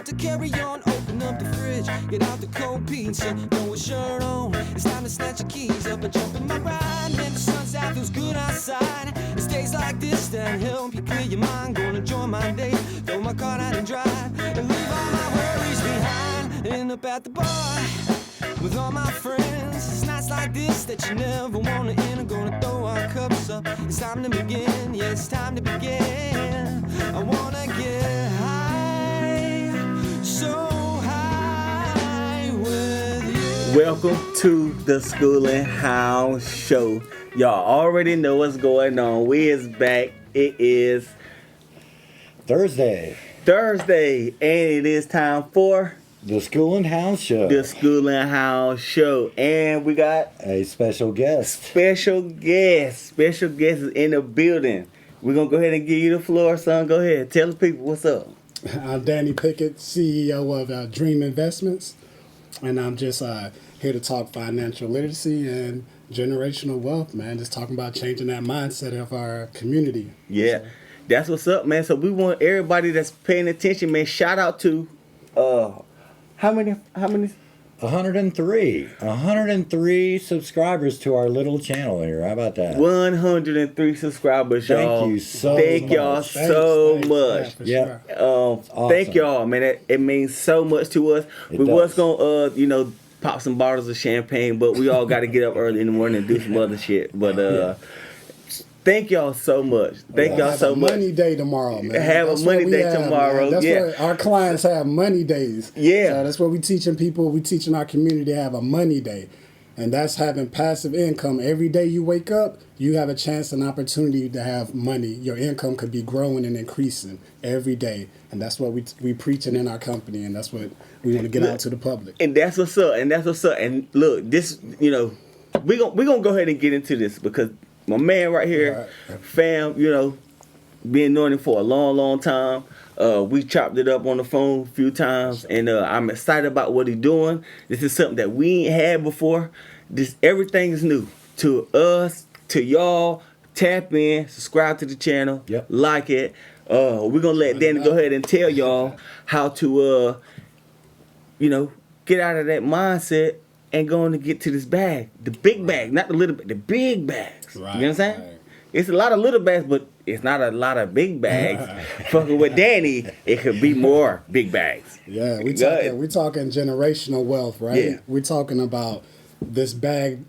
to carry on. Open up the fridge, get out the cold pizza, throw a shirt on. It's time to snatch your keys up and jump in my ride. Man, the sun's out, feels good outside. It's days like this that help you clear your mind. Gonna enjoy my day, throw my car out and drive, and leave all my worries behind. End up at the bar with all my friends. It's nights like this that you never wanna end. I'm gonna throw our cups up. It's time to begin. Yeah, it's time to begin. I wanna get high, so high with you. Welcome to the Scoolin Hounds show. Y'all already know what's going on. We is back. It is Thursday, and it is time for the Scoolin Hounds show. the Scoolin Hounds show, and we got A special guest. special guest is in the building. We're gonna go ahead and give you the floor, son. Go ahead, tell the people what's up. I'm Danny Pickett, CEO of Dream Investments, and I'm just here to talk financial literacy and generational wealth, man. Just talking about changing that mindset of our community. Yeah, that's what's up, man. So we want everybody that's paying attention, man. Shout out to how many? 103 subscribers to our little channel here. How about that? 103 subscribers, y'all. Thank you so Thank much. y'all so much. Yeah. Sure. Thank y'all, man. It means so much to us. It We was does. gonna, pop some bottles of champagne, but we all got to get up early in the morning and do some other shit. But thank y'all so much. Thank y'all so much. Money day tomorrow, man. Have a That's money what we day have, tomorrow, man. That's yeah. what our clients have, money days. Yeah. So that's what we teaching people. We teaching our community to have a money day. And that's having passive income. Every day you wake up, you have a chance and opportunity to have money. Your income could be growing and increasing every day. And that's what we preaching in our company, and that's what we want to get out to the public. And that's what's up. And look, this, we gonna go ahead and get into this because my man right here, fam, been knowing him for a long time. We chopped it up on the phone a few times, and I'm excited about what he's doing. This is something that we ain't had before. Everything is new to us, to y'all. Tap in, subscribe to the channel, like it. We're gonna let Danny go ahead and tell y'all how to, get out of that mindset and go on to get to this bag, the big bag, not the little bag, the big bags. Right, You know what I'm saying? right. It's a lot of little bags, but it's not a lot of big bags. Fucking with Danny, it could be more big bags. Yeah, we Go ahead. talking generational wealth, right? Yeah. We're talking about this bag.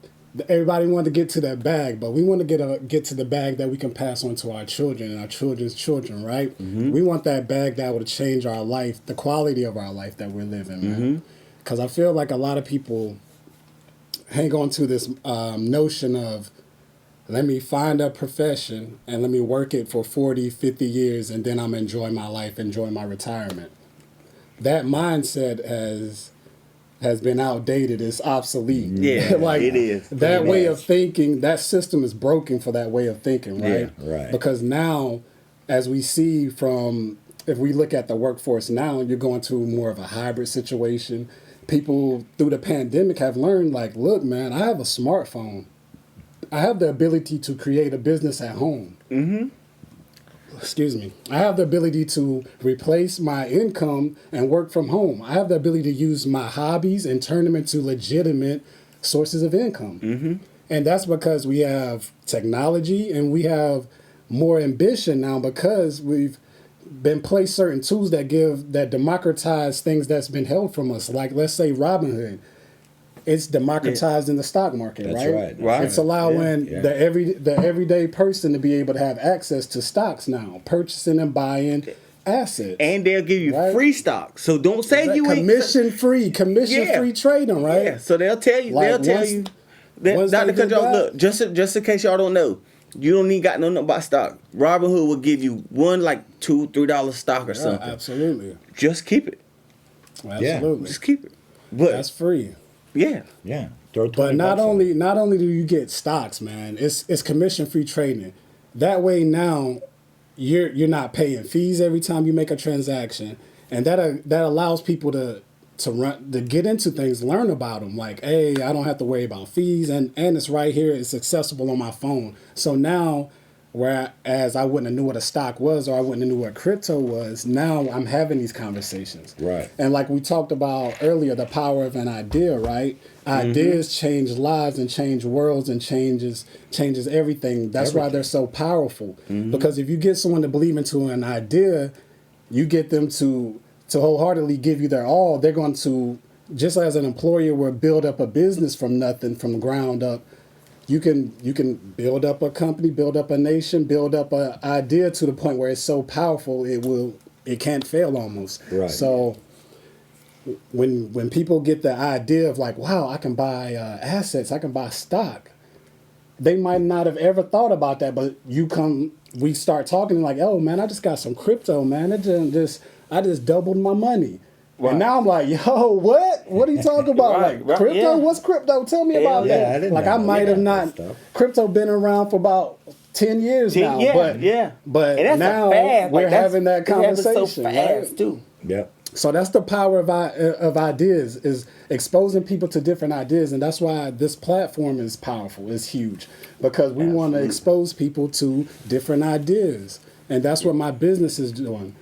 Everybody want to get to that bag, but we want to get to the bag that we can pass on to our children and our children's children, right? Mm-hmm. We want that bag that will change our life, the quality of our life that we're living, man. Because I feel like a lot of people hang on to this notion of, let me find a profession and let me work it for 40, 50 years, and then I'm enjoy my life, enjoy my retirement. That mindset has been outdated. It's obsolete. Yeah, it is. That It way is. of thinking, that system is broken for that way of thinking, right? Yeah, right. Because now, as we see if we look at the workforce now, you're going to more of a hybrid situation. People through the pandemic have learned, like, look, man, I have a smartphone. I have the ability to create a business at home. Excuse me. I have the ability to replace my income and work from home. I have the ability to use my hobbies and turn them into legitimate sources of income. And that's because we have technology and we have more ambition now because we've been placed certain tools that democratize things that's been held from us. Like, let's say Robinhood. It's democratized in the stock market, That's right? right. It's allowing Yeah. the everyday person to be able to have access to stocks now, purchasing and buying assets. And they'll give you Right. free stock. So don't say you ain't commission free trading, right? Yeah, so they'll tell you. Like, They'll tell once- you. once Not they because do y'all that- look. Just in case y'all don't know, you don't need got nothing about stock. Robinhood will give you one like $2-3 stock or Yeah, something. absolutely. Just keep it. Absolutely. Just keep it. But That's free. yeah, Yeah. Throw But 20 not bucks in. only do you get stocks, man, it's commission free trading. That way now you're not paying fees every time you make a transaction, and that allows people to get into things, learn about them. Like, hey, I don't have to worry about fees, and it's right here. It's accessible on my phone. So now Whereas I wouldn't have knew what a stock was, or I wouldn't have knew what crypto was. Now I'm having these conversations. Right. And like we talked about earlier, the power of an idea, right? Ideas change lives and change worlds and changes everything. That's why they're so powerful. Because if you get someone to believe into an idea, you get them to wholeheartedly give you their all. They're going to, just as an employer would build up a business from nothing, from the ground up, you can build up a company, build up a nation, build up an idea to the point where it's so powerful it can't fail almost. Right. So when people get the idea of like, wow, I can buy assets, I can buy stock, they might not have ever thought about that, but we start talking like, oh man, I just got some crypto, man. I just doubled my money. Right. And now I'm like, yo, what? What are you talking about? Right, like right, crypto? yeah. What's crypto? Tell me about yeah, I that. didn't Like know I might have that not. stuff. Crypto been around for about 10 years now. Yeah, but yeah. But And that's now fast, we're like, that's- having that it happens conversation. so fast right? too. Yep. So that's the power of ideas, is exposing people to different ideas. And that's why this platform is powerful, is huge, because we want to expose people to different ideas. And that's what my business is doing.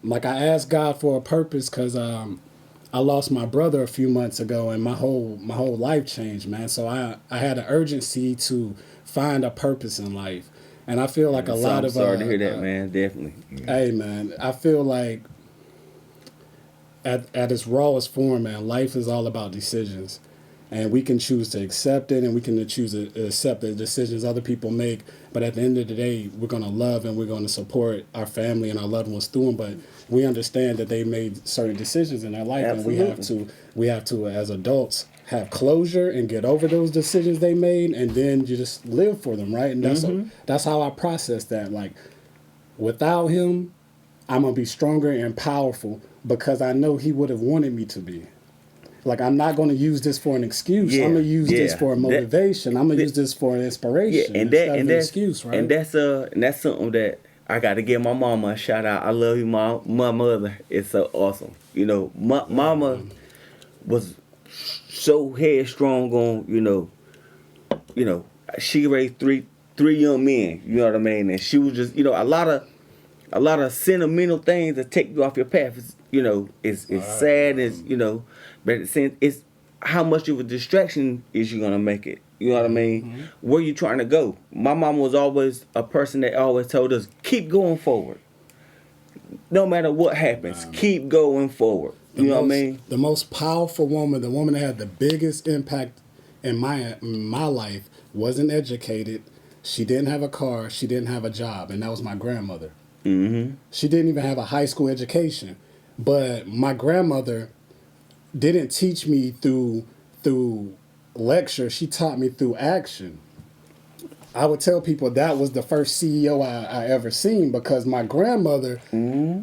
Like I asked God for a purpose because I lost my brother a few months ago, and my whole life changed, man. So I had an urgency to find a purpose in life. And I feel like a lot I'm of sorry to hear that, man. Definitely. Hey, man, I feel like at its rawest form, man, life is all about decisions. And we can choose to accept it, and we can choose to accept the decisions other people make. But at the end of the day, we're going to love and we're going to support our family and our loved ones through them. But we understand that they made certain decisions in their life, Absolutely. and we have to, as adults, have closure and get over those decisions they made, and then you just live for them, right? And that's how I process that. Like, without him, I'm going to be stronger and powerful because I know he would have wanted me to be. Like, I'm not going to use this for an excuse. Yeah, I'm going to use this yeah. for a motivation. I'm going to use this for an inspiration. Yeah, and instead of that and an that's excuse, right? and that's something that I got to give my mama a shout out. I love you, mom. My mother is so awesome. You know, my mama was so headstrong on, you know, she raised three young men. You know what I mean? And she was just, you know, a lot of sentimental things that take you off your path. Is, you know, it's sad. It's, you know, but at the same, it's how much of a distraction is you gonna make it. You know what I mean? Where you trying to go? My mom was always a person that always told us, keep going forward. No matter what happens, keep going forward. You know what I mean? The most powerful woman, the woman that had the biggest impact in my life, wasn't educated. She didn't have a car. She didn't have a job, and that was my grandmother. She didn't even have a high school education. But my grandmother didn't teach me through lecture. She taught me through action. I would tell people that was the first CEO I ever seen, because my grandmother,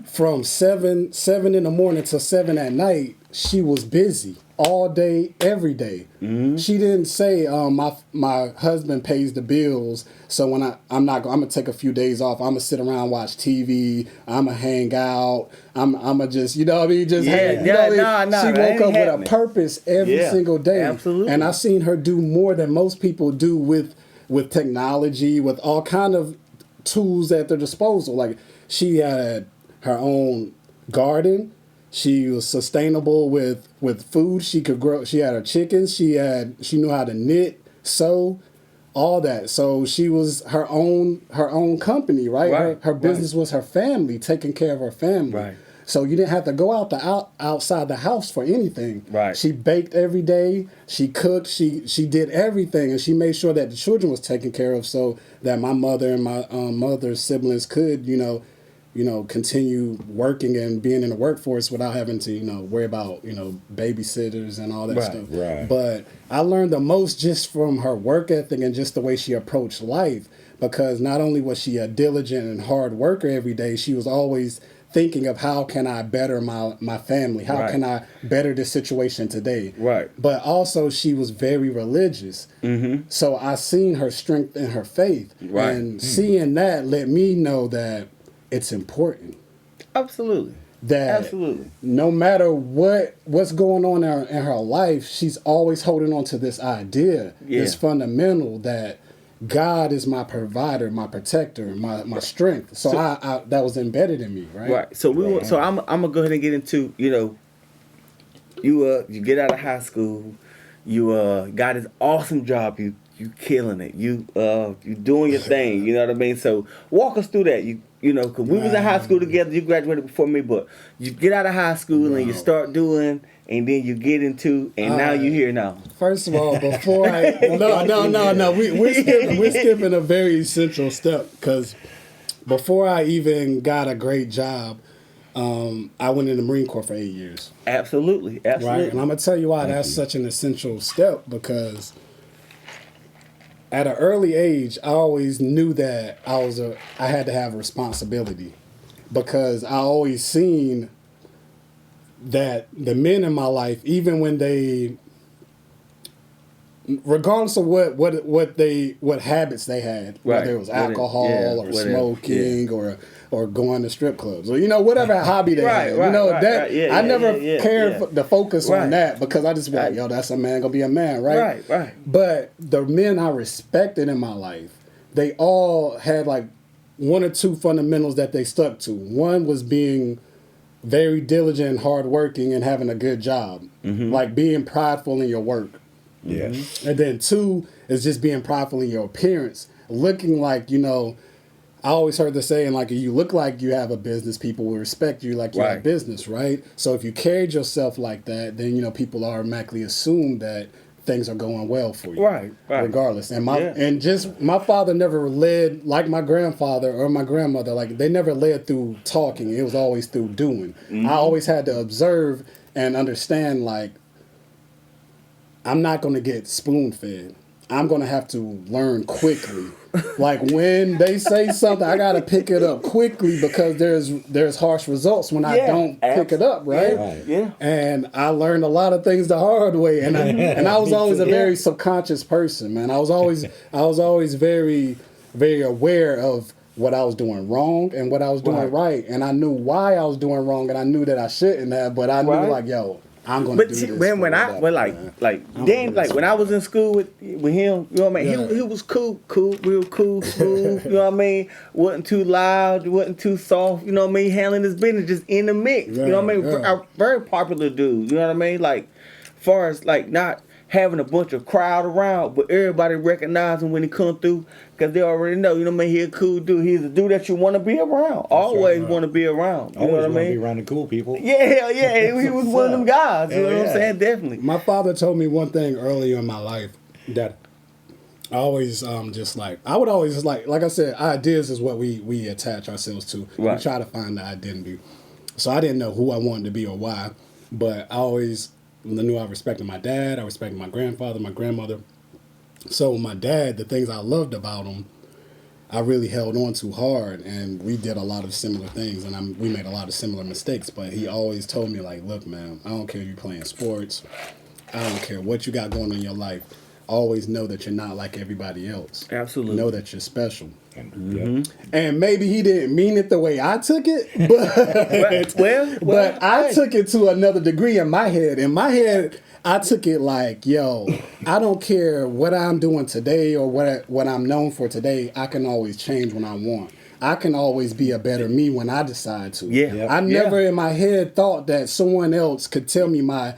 from 7 in the morning to 7 at night, she was busy all day, every day. She didn't say, my husband pays the bills, so when I'm gonna take a few days off. I'm gonna sit around, watch TV. I'm gonna hang out. I'm gonna just, you know what I mean, just hang. You know what I mean? She woke up with a purpose every single day. Absolutely. And I've seen her do more than most people do with technology, with all kind of tools at their disposal. Like, she had her own garden. She was sustainable with food. She could grow. She had her chickens. She knew how to knit, sew, all that. So she was her own company, right? Her business was her family, taking care of her family. Right. So you didn't have to go outside the house for anything. Right. She baked every day. She cooked. She did everything, and she made sure that the children was taken care of, so that my mother and my mother's siblings could, continue working and being in the workforce without having to, worry about, babysitters and all that stuff. Right. But I learned the most just from her work ethic and just the way she approached life, because not only was she a diligent and hard worker every day, she was always thinking of how can I better my family? How can I better this situation today? Right. But also she was very religious. So I seen her strength in her faith. Right. And seeing that let me know that it's important. Absolutely. That Absolutely. no matter what's going on in her life, she's always holding on to this idea, this fundamental that God is my provider, my protector, my strength. So I that was embedded in me, right? Right. So I'm gonna go ahead and get into, you know, you get out of high school, you got this awesome job, you killing it, you doing your thing, you know what I mean? So walk us through that. You know, because we was in high school together. You graduated before me, but you get out of high school and you start doing, and then you get into, and now you here now. First of all, before I no, we're skipping a very essential step, because before I even got a great job, I went in the Marine Corps for 8 years. Absolutely. Right, and I'm gonna tell you why that's such an essential step, because at an early age, I always knew that I had to have responsibility, because I always seen that the men in my life, even when they, regardless of what habits they had, whether it was alcohol or smoking or going to strip clubs, or whatever hobby they had, I never cared to focus on that, because I just was like, yo, that's a man gonna be a man, right? Right. But the men I respected in my life, they all had like one or two fundamentals that they stuck to. One was being very diligent and hardworking and having a good job, like being prideful in your work. Yes. And then two is just being prideful in your appearance, looking like, I always heard the saying, like, if you look like you have a business, people will respect you like you have business, right? So if you carried yourself like that, then, people automatically assume that things are going well for you. Right. Regardless. And my father never led like my grandfather or my grandmother. Like, they never led through talking. It was always through doing. I always had to observe and understand, like, I'm not going to get spoon-fed. I'm going to have to learn quickly. Like, when they say something, I got to pick it up quickly, because there's harsh results when I don't pick it up, right? Yeah. And I learned a lot of things the hard way, and I was always a very subconscious person, man. I was always very, very aware of what I was doing wrong and what I was doing right, and I knew why I was doing wrong, and I knew that I shouldn't have, but I knew, like, yo, I'm gonna do this. When when I was in school with him, you know what I mean? He was cool, real cool, smooth, you know what I mean? Wasn't too loud, wasn't too soft, you know what I mean? Handling his business just in the mix, you know what I mean? A very popular dude, you know what I mean? Like, far as like not having a bunch of crowd around, but everybody recognize him when he come through, because they already know, you know what I mean? He's a cool dude. He's a dude that you want to be around. Always want to be around. You know what I mean? Be around the cool people. Yeah. He was one of them guys. You know what I'm saying? Definitely. My father told me one thing early in my life that I always I would always like I said, ideas is what we attach ourselves to. Right. We try to find the identity. So I didn't know who I wanted to be or why, but I always knew I respected my dad, I respected my grandfather, my grandmother. So my dad, the things I loved about him, I really held on to hard, and we did a lot of similar things, and we made a lot of similar mistakes, but he always told me, like, look, man, I don't care if you're playing sports, I don't care what you got going on in your life, always know that you're not like everybody else. Absolutely. Know that you're special. And maybe he didn't mean it the way I took it, but I took it to another degree in my head. In my head, I took it like, yo, I don't care what I'm doing today or what I'm known for today. I can always change when I want. I can always be a better me when I decide to. I never in my head thought that someone else could tell me my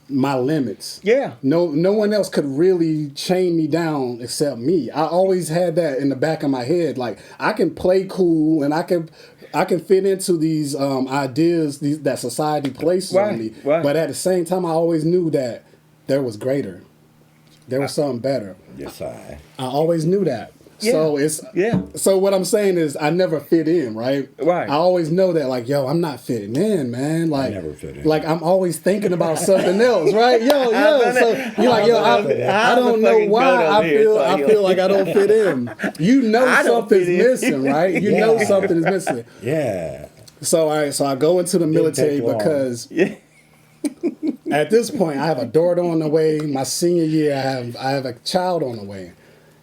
limits. No one else could really chain me down except me. I always had that in the back of my head. Like, I can play cool and I can fit into these ideas that society places on me. But at the same time, I always knew that there was greater. There was something better. Yes, I always knew that. So So what I'm saying is, I never fit in, right? I always know that, like, yo, I'm not fitting in, man. Like, I never fit in. Like, I'm always thinking about something else, right? So you're like, yo, I don't know why I feel like I don't fit in. You know something's missing, right? You know something is missing. Yeah. So I go into the military because at this point I have a daughter on the way. My senior year, I have a child on the way,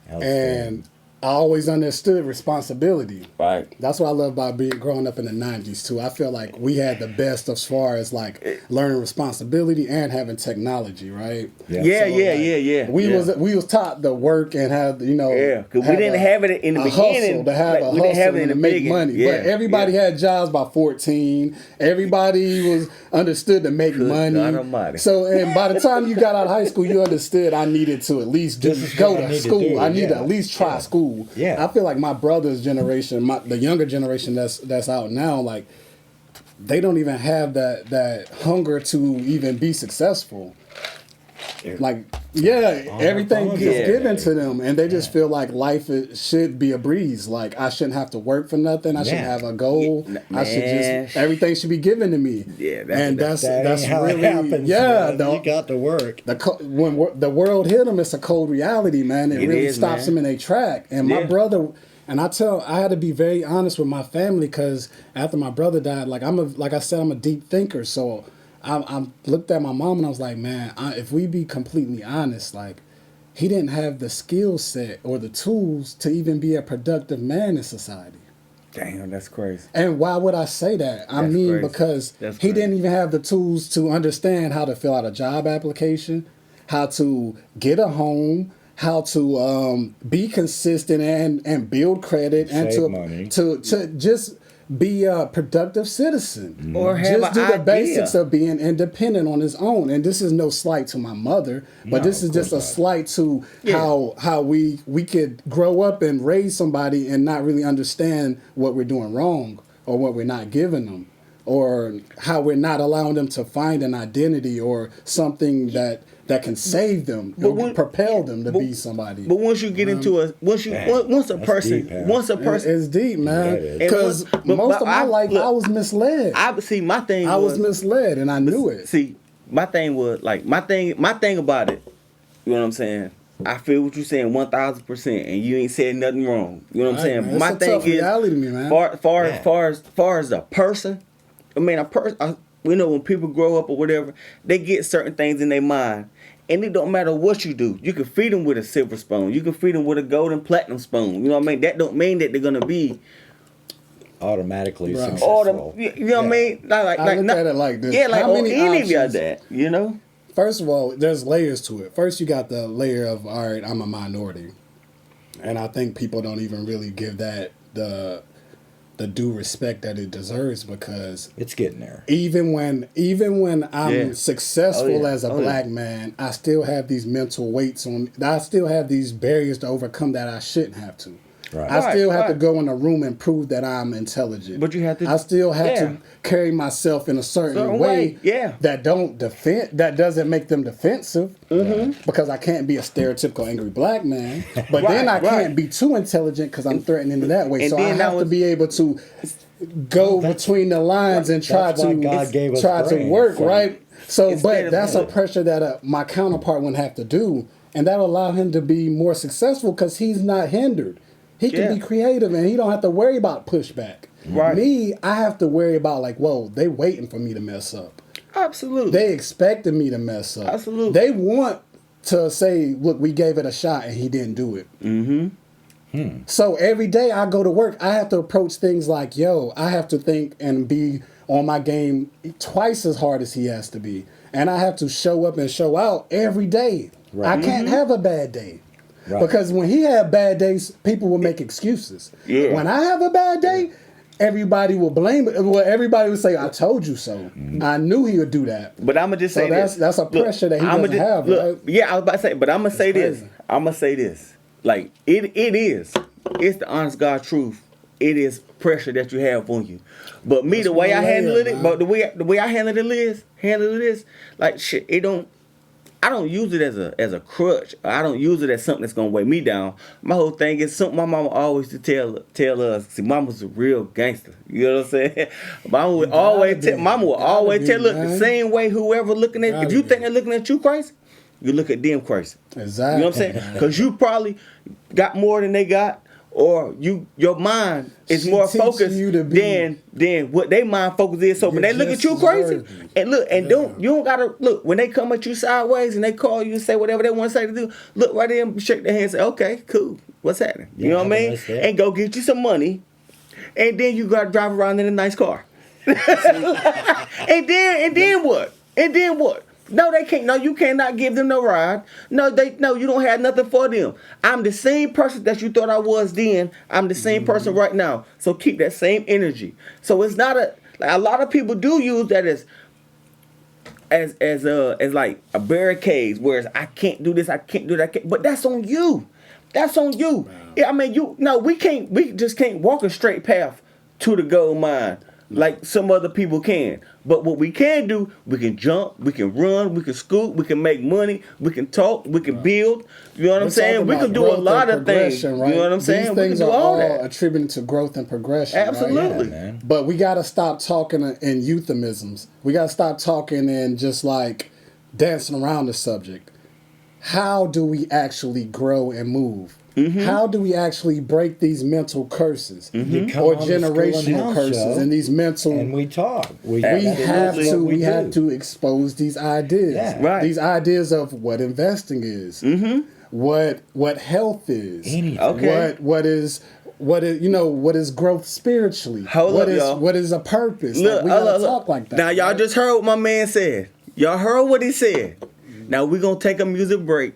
and I always understood responsibility. Right. That's what I love about growing up in the 90s too. I feel like we had the best as far as like learning responsibility and having technology, right? Yeah. We was taught to work and have, you know, Yeah, because we didn't have it in the beginning. Hustle, to have a we didn't have hustle it in and the to make beginning. money. Yeah, But everybody had jobs by 14. Everybody was understood to make money. God almighty. So, and by the time you got out of high school, you understood I needed to at least go to school. I need to at least try school. Yeah. I feel like my brother's generation, the younger generation that's out now, like they don't even have that hunger to even be successful. Like, everything gets given to them, and they just feel like life should be a breeze. Like I shouldn't have to work for nothing. I shouldn't have a goal. I should just everything should be given to me. Yeah, that's how really it happens. yeah. Man. You got to work. When the world hit them, it's a cold reality, man. It really stops them in their track. And my brother. And I had to be very honest with my family because after my brother died, like I said, I'm a deep thinker. So I looked at my mom and I was like, man, if we be completely honest, like he didn't have the skill set or the tools to even be a productive man in society. Damn, that's crazy. And why would I say that? I mean, crazy. because he didn't even have the tools to understand how to fill out a job application, how to get a home, how to be consistent and build credit and Save money. to just be a productive citizen Or have just do an the idea. basics of being independent on his own. And this is no slight to my mother, but No, this is of just a course not. slight to how we could grow up and raise somebody and not really understand what we're doing wrong or what we're not giving them or how we're not allowing them to find an identity or something that can save them or propel them to be somebody. But once you get into once a person, It's deep, man. Yeah, Because most of my life, I was misled. I see my thing. I was misled, and I knew it. See, my thing was like my thing about it. You know what I'm saying? I feel what you're saying 1,000%, and you ain't said nothing wrong. You know what I'm saying? Man, My it's a thing tough is reality to me, man. far as a person. I mean, we know when people grow up or whatever, they get certain things in their mind. And it don't matter what you do. You can feed them with a silver spoon. You can feed them with a golden platinum spoon. You know what I mean? That don't mean that they're gonna be Automatically Right. successful. you know what I mean? I look at it like this. Yeah, like How on many any of y'all options? that, you know? First of all, there's layers to it. First, you got the layer of, all right, I'm a minority. And I think people don't even really give that the due respect that it deserves because It's getting there. even when I'm Yeah. successful as a Oh, yeah. black man, I still have these mental weights on. I still have these barriers to overcome that I shouldn't have to. Right. I still have to Right. go in a room and prove that I'm intelligent. But you have to- I still have yeah. to carry myself in a certain way. yeah. That doesn't make them defensive. Because I can't be a stereotypical angry black man. But then I Right, can't right. be too intelligent because I'm threatening in that way. and So I then that have to was- be able to go between the lines and try That's why to God gave us try to brains. work, right? So, Instead but of that's a having- pressure that my counterpart wouldn't have to do, and that'll allow him to be more successful because he's not hindered. He can Yeah. be creative, and he don't have to worry about pushback. Right. Me, I have to worry about like, whoa, they waiting for me to mess up. Absolutely. They expected me to mess up. Absolutely. They want to say, look, we gave it a shot, and he didn't do it. So every day I go to work, I have to approach things like, yo, I have to think and be on my game twice as hard as he has to be. And I have to show up and show out every day. Right. I can't have a bad day. Right. Because when he had bad days, people will make excuses. Yeah. When I have a bad day, everybody will blame it. Well, everybody will say, I told you so. I knew he would do that. But I'm gonna just So say that's a pressure that he I'ma doesn't have, right? Yeah, I was about to say, but I'm gonna say this. crazy. I'm gonna say this. Like it is. It's the honest God truth. It is pressure that you have on you. But me, the way I one handle layer, it, man. but the way I handle it is like shit. I don't use it as a crutch. I don't use it as something that's gonna weigh me down. My whole thing is something my mama always used to tell us. See, mama's a real gangster. You know what I'm saying? Mama would always tell. Mama would always tell. Look, the same way whoever looking at. If you think they're looking at you crazy, you look at them crazy. Exactly. You know what I'm saying? Because you probably got more than they got, or your mind is She more teaching focused you to be- than what their mind focus is. So when You're they look at just you as crazy, worthy. and look, and you don't gotta look when they come at you sideways and they call you and say whatever they want to say to do. Look right there and shake their hand and say, okay, cool, what's happening? Yeah, You know what I have a mean? nice day. And go get you some money, and then you gotta drive around in a nice car. and then what? And then what? No, they can't. No, you cannot give them no ride. No, you don't have nothing for them. I'm the same person that you thought I was then. I'm the same person right now. So keep that same energy. So it's not a lot of people do use that as like a barricade, whereas I can't do this, I can't do that. But that's on you. That's on you. Wow. Yeah, I mean, we just can't walk a straight path to the gold mine like some other people can. But what we can do, we can jump, we can run, we can scoot, we can make money, we can talk, we can build. You know what I'm saying? We can do a lot of things. Right? You know what I'm saying? These We can things do are all all that. attributed to growth and progression. Absolutely. Yeah, man. But we got to stop talking in euphemisms. We got to stop talking and just like dancing around the subject. How do we actually grow and move? Mm-hmm. How do we actually break these mental curses You come or on the Scoolin generational Hounds curses show, and these mental? and we talk. we have that's what we have do. to expose these ideas. Yeah. Right. These ideas of what investing is, what health is, Anything. Okay. what is growth spiritually. Hold what up, is y'all. what is a purpose? Look, Like, we gotta look. talk like that. Now y'all right? just heard what my man said. Y'all heard what he said. Now we're gonna take a music break.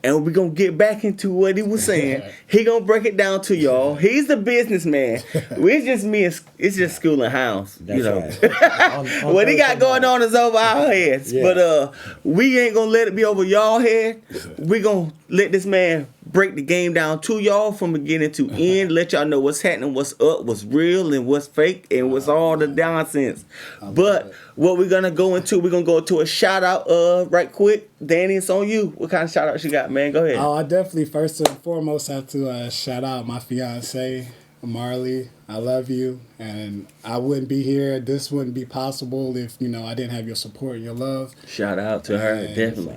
And we're going to get back into what he was saying. He going to break it down to y'all. He's the businessman. It's just me. It's just Scoolin Hounds. That's you know. right. On What he got Thursday going night. on is over our heads. Yeah. But we ain't going to let it be over y'all head. We going to let this man break the game down to y'all from beginning to end. Let y'all know what's happening, what's up, what's real, and what's fake, and what's all the nonsense. But what we're going to go into, we're going to go into a shout out right quick. Danny, it's on you. What kind of shout outs you got, man? Go ahead. Oh, I definitely first and foremost have to shout out my fiance, Marley. I love you, and I wouldn't be here. This wouldn't be possible if I didn't have your support and your love. Shout out to her, Yeah, definitely.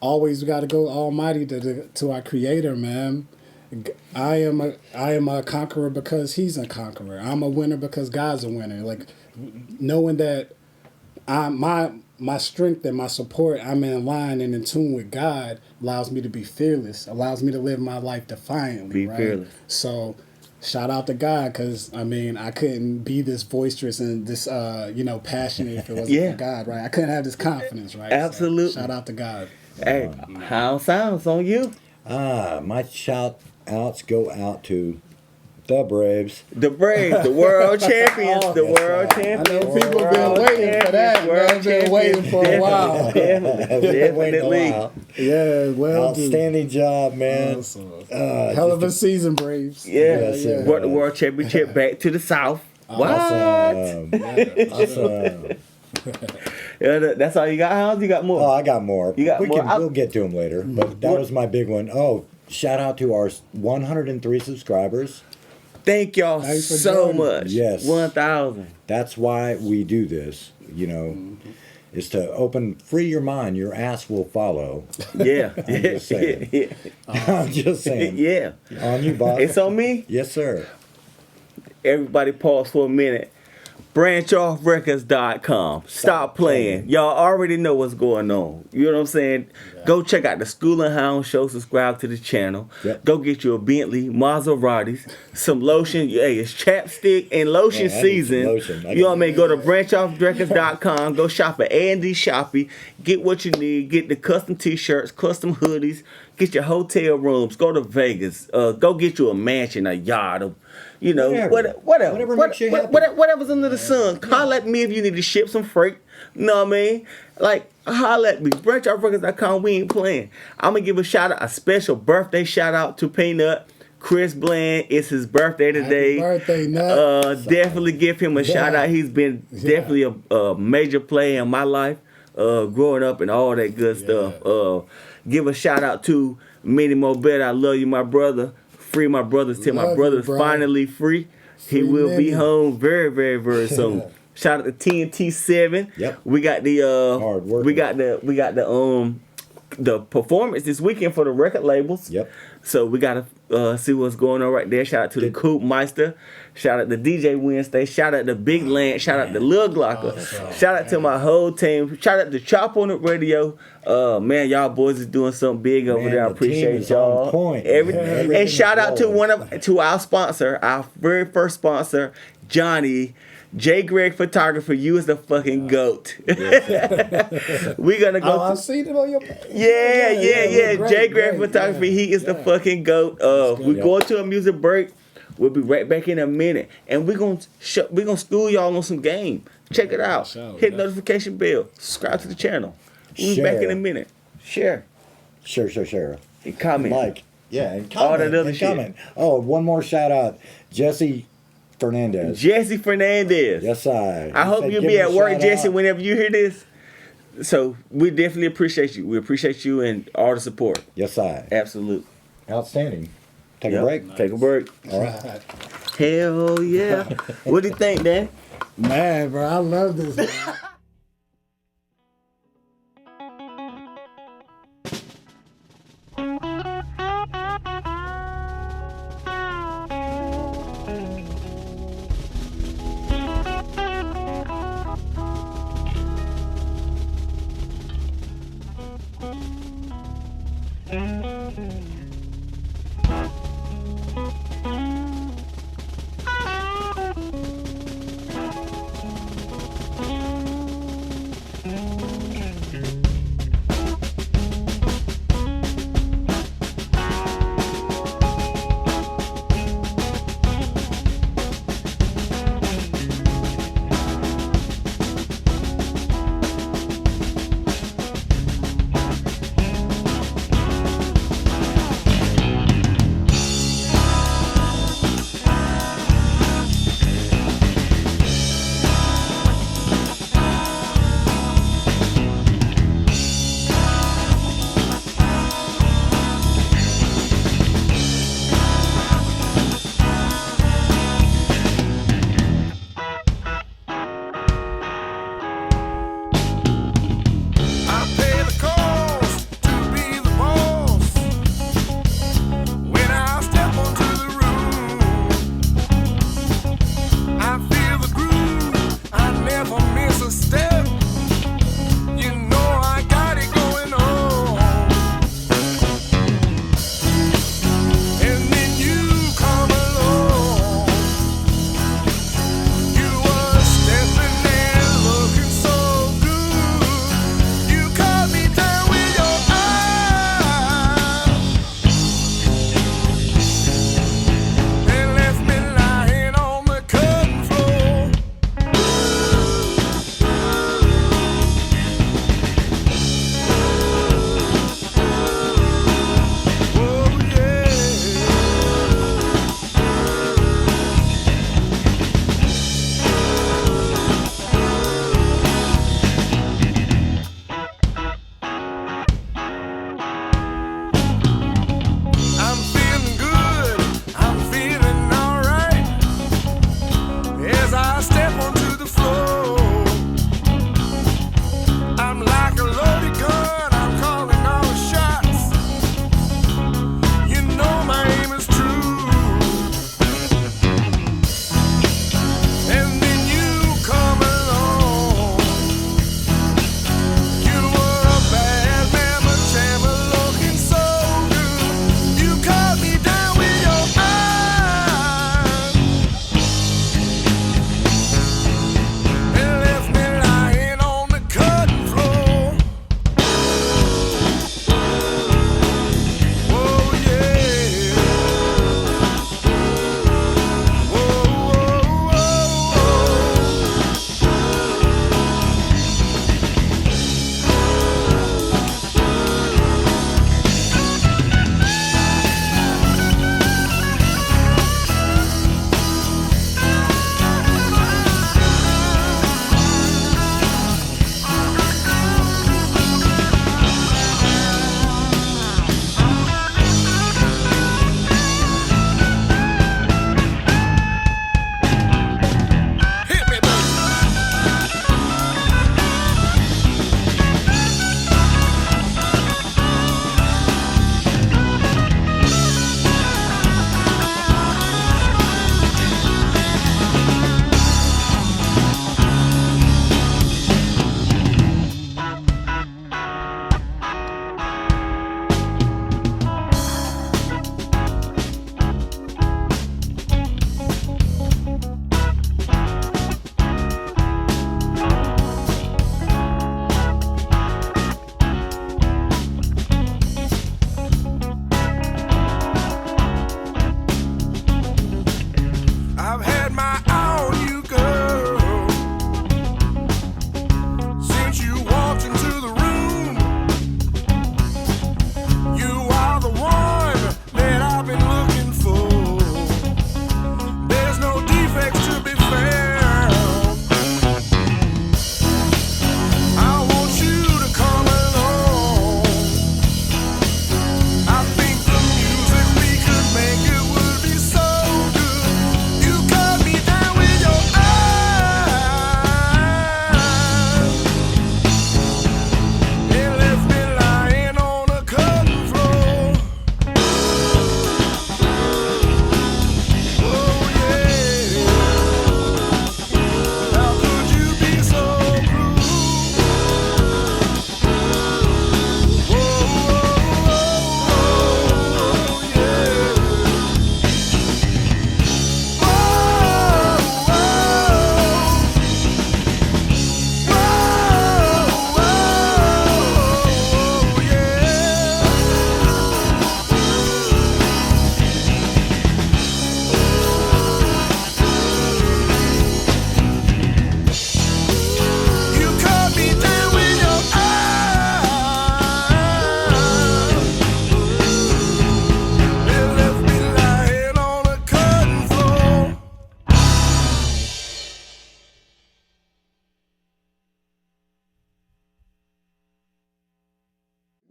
Always we got to go Almighty to our Creator, man. I am a conqueror because He's a conqueror. I'm a winner because God's a winner. Like knowing that my strength and my support, I'm in line and in tune with God, allows me to be fearless, allows me to live my life defiantly. Be right? fearless. So shout out to God, because I couldn't be this boisterous and this passionate if it wasn't Yeah. for God, right? I couldn't have this confidence, right? Absolutely. So, shout out to God. Hey, how sounds on you? My shout outs go out to the Braves. The Braves, the world champions, the Yes, world I champions. know people the been world waiting for that, champions, man. world I've been waiting champions. for a while. Definitely. Yeah, well, Outstanding job, man. Awesome. Uh, Hell of a season, Braves. Yeah, Yes, it brought the was. world championship back to the South. What? Awesome. Awesome. Yeah, that's all you got, Hounds? You got more? Oh, I got more. You got we more? We'll get to them later. But that What- was my big one. Oh, shout out to our 103 subscribers. Thank y'all Thanks for so joining. much. Yes. 1,000. That's why we do this, is to free your mind. Your ass will follow. Yeah. I'm just saying. yeah. I'm just saying. Yeah. On you, Bob. It's on me. Yes, sir. Everybody pause for a minute. BranchOffRecords.com. Stop playing. Y'all already know what's going on. You know what I'm saying? Go check out the Scoolin Hounds show. Subscribe to the channel. Yep. Go get you a Bentley, Maseratis, some lotion. Hey, it's chapstick and lotion Man, I need some season. lotion. You know what I mean? Go to BranchOffRecords.com. Go shop at A&D Shoppy. Get what you need. Get the custom t-shirts, custom hoodies. Get your hotel rooms. Go to Vegas. Go get you a mansion, a yacht, whatever. Whatever makes you happy. Whatever's under the sun. Holla at me if you need to ship some freight. You know what I mean? Like, holla at me. BranchOffRecords.com. We ain't playing. I'm going to give a special birthday shout out to Peanut. Chris Bland. It's his birthday today. Happy birthday, Nut. Definitely give him a shout out. He's been definitely a major player in my life. Growing up and all that good stuff. Give a shout out to Many More Better. I love you, my brother. Free my brothers till my Love you, brother's bro. finally free. He Free will be Many. home very, very, very soon. Shout out to TNT7. Yep. We got the Hard worker. we got the the performance this weekend for the record labels. Yep. So we gotta see what's going on right there. Shout out to the Coop Meister. Shout out to DJ Wednesday. Shout out to Big Lance. Shout out to Lil Glocker. Shout out to my whole team. Shout out to Chop on the Radio. Man, y'all boys is doing something big over Man, there. I the team appreciate is y'all. on point. Everything. And shout out to rolling. to our sponsor, our very first sponsor, Johnny. J. Greg Photographer, you is the fucking GOAT. We gonna go. I seen it on your. Yeah. Great, J. Greg great, Photography, he is the fucking GOAT. We going to a music break. We'll be right back in a minute, and we're gonna school y'all on some game. Check it out. Hit the notification bell. Subscribe to the channel. We'll be back in a minute. Share. Share. And comment. Like, yeah, and All comment. that other and shit. comment. Oh, one more shout out, Jesse Fernandez. Jesse Fernandez. Yes, I hope said you'll give be him a at work, shout Jesse, out. whenever you hear this. So we definitely appreciate you. We appreciate you and all the support. Yes, I. Absolute. Outstanding. Take Yep. a break. Take a break. All right. Hell yeah. What do you think, Dan? Man, bro, I love this. Man.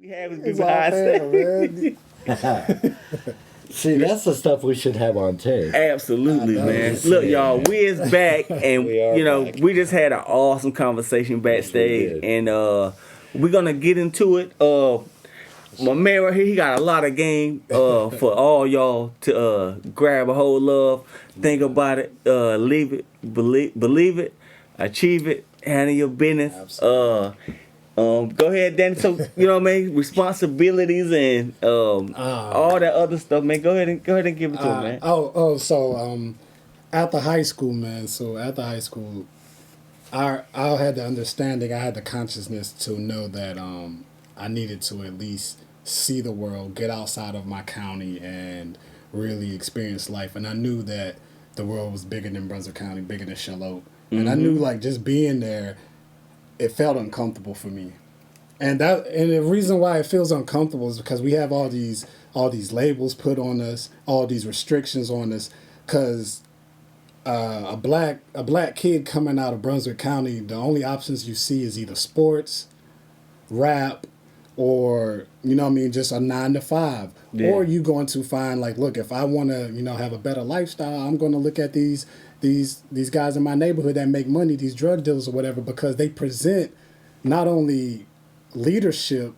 We have his It's people all high fair, stage. man. See, that's the stuff we should have on tape. Absolutely, I know. man. Just Look, saying, y'all, man. we is back, and We are you know, back. we just had an awesome conversation backstage, did. and we're gonna get into it. My man right here, he got a lot of game for all y'all to grab a hold of, think about it, leave it, believe it, achieve it, handle your business. Absolutely. Go ahead, Danny. So you know what I mean, responsibilities and all that other stuff, man. Go ahead and give it to him, man. So after high school, man. So after high school, I had the understanding, I had the consciousness to know that I needed to at least see the world, get outside of my county, and really experience life. And I knew that the world was bigger than Brunswick County, bigger than Charlotte. And I knew, like, just being there, it felt uncomfortable for me. And the reason why it feels uncomfortable is because we have all these labels put on us, all these restrictions on us. Because a black kid coming out of Brunswick County, the only options you see is either sports, rap, or, you know what I mean, just a 9 to 5. Yeah. Or you going to find, like, look, if I want to, you know, have a better lifestyle, I'm going to look at these guys in my neighborhood that make money, these drug dealers or whatever, because they present not only leadership,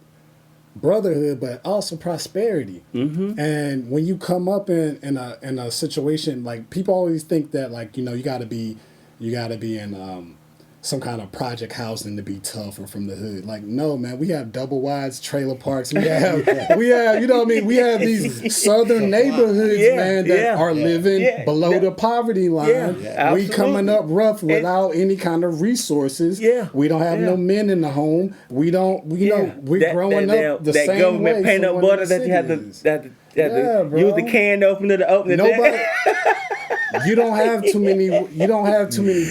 brotherhood, but also prosperity. Mm-hmm. And when you come up in a situation, like, people always think that, like, you know, you got to be in some kind of project housing to be tough or from the hood. Like, no, man, we have double wides, trailer parks. We have, you know what I mean? We have these southern neighborhoods, man, that are living below the poverty line. We coming up rough without any kind of resources. Yeah. We don't have no men in the home. We don't, you know, we're growing up the that same government way. peanut butter that you had to use the can opener to open it. Nobody. You don't have too many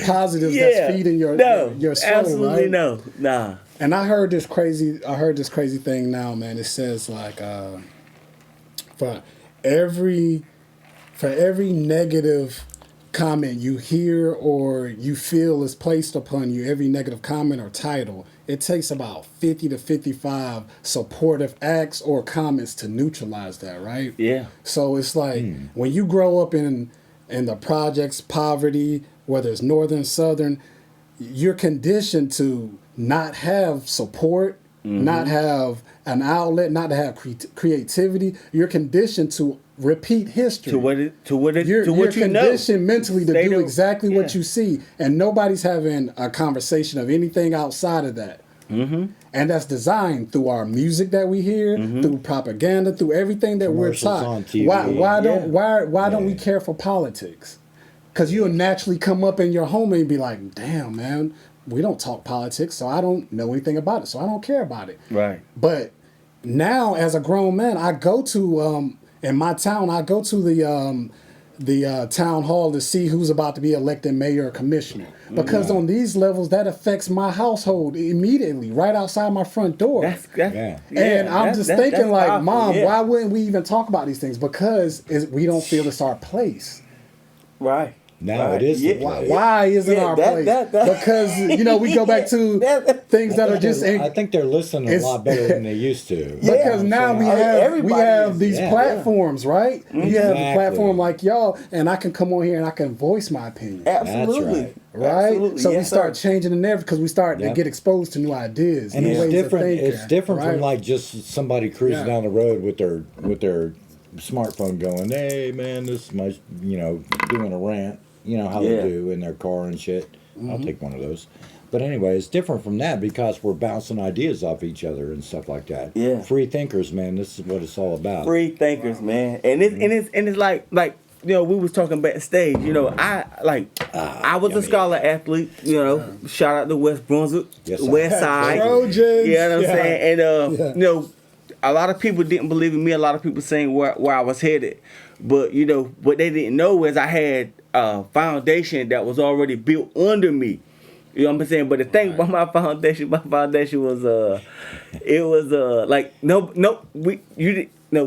positives that's feeding your soul, absolutely right? no, nah. And I heard this crazy thing now, man. It says, like, for every negative comment you hear or you feel is placed upon you, every negative comment or title, it takes about 50 to 55 supportive acts or comments to neutralize that, right? Yeah. So it's like when you grow up in the projects, poverty, whether it's northern, southern, you're conditioned to not have support, not have an outlet, not to have creativity. You're conditioned to repeat history. You're conditioned mentally to do exactly what you see, and nobody's having a conversation of anything outside of that. Mm-hmm. And that's designed through our music that we hear, through propaganda, through everything that we're Commercials taught. on TV. Why don't we care for politics? Because you'll naturally come up in your home and be like, damn, man, we don't talk politics, so I don't know anything about it, so I don't care about it. Right. But now, as a grown man, I go to in my town. I go to the town hall to see who's about to be elected mayor or commissioner, because on these levels that affects my household immediately, right outside my front door. And I'm just thinking, like, powerful, Mom, why wouldn't we even talk about these things? Because we don't feel it's our place. Right. Now it is. Why isn't our place? Because, you know, we go back to things that are just. I think they're listening a lot better than they used to. Because now we have these platforms, right? You have a platform like y'all, and I can come on here and I can voice my opinion. Absolutely. Right? Absolutely. So we start changing the narrative because we start to get exposed to new ideas. And new it's ways different. of thinking, It's different right? from, like, just somebody cruising down the road with their smartphone going, "Hey man, this is my," you know, doing a rant. You know how they do in their car and shit. I'll take one of those. But anyway, it's different from that because we're bouncing ideas off each other and stuff like that. Yeah. Free thinkers, man. This is what it's all about. Free thinkers, man. And it's like you know, we was talking backstage. You know, I was a scholar athlete. You know, shout out to West Brunswick, West Side. Trojans. You know what I'm saying? And you know, a lot of people didn't believe in me. A lot of people saying where I was headed. But, you know, what they didn't know is I had a foundation that was already built under me. You know what I'm saying? But the thing about my foundation was like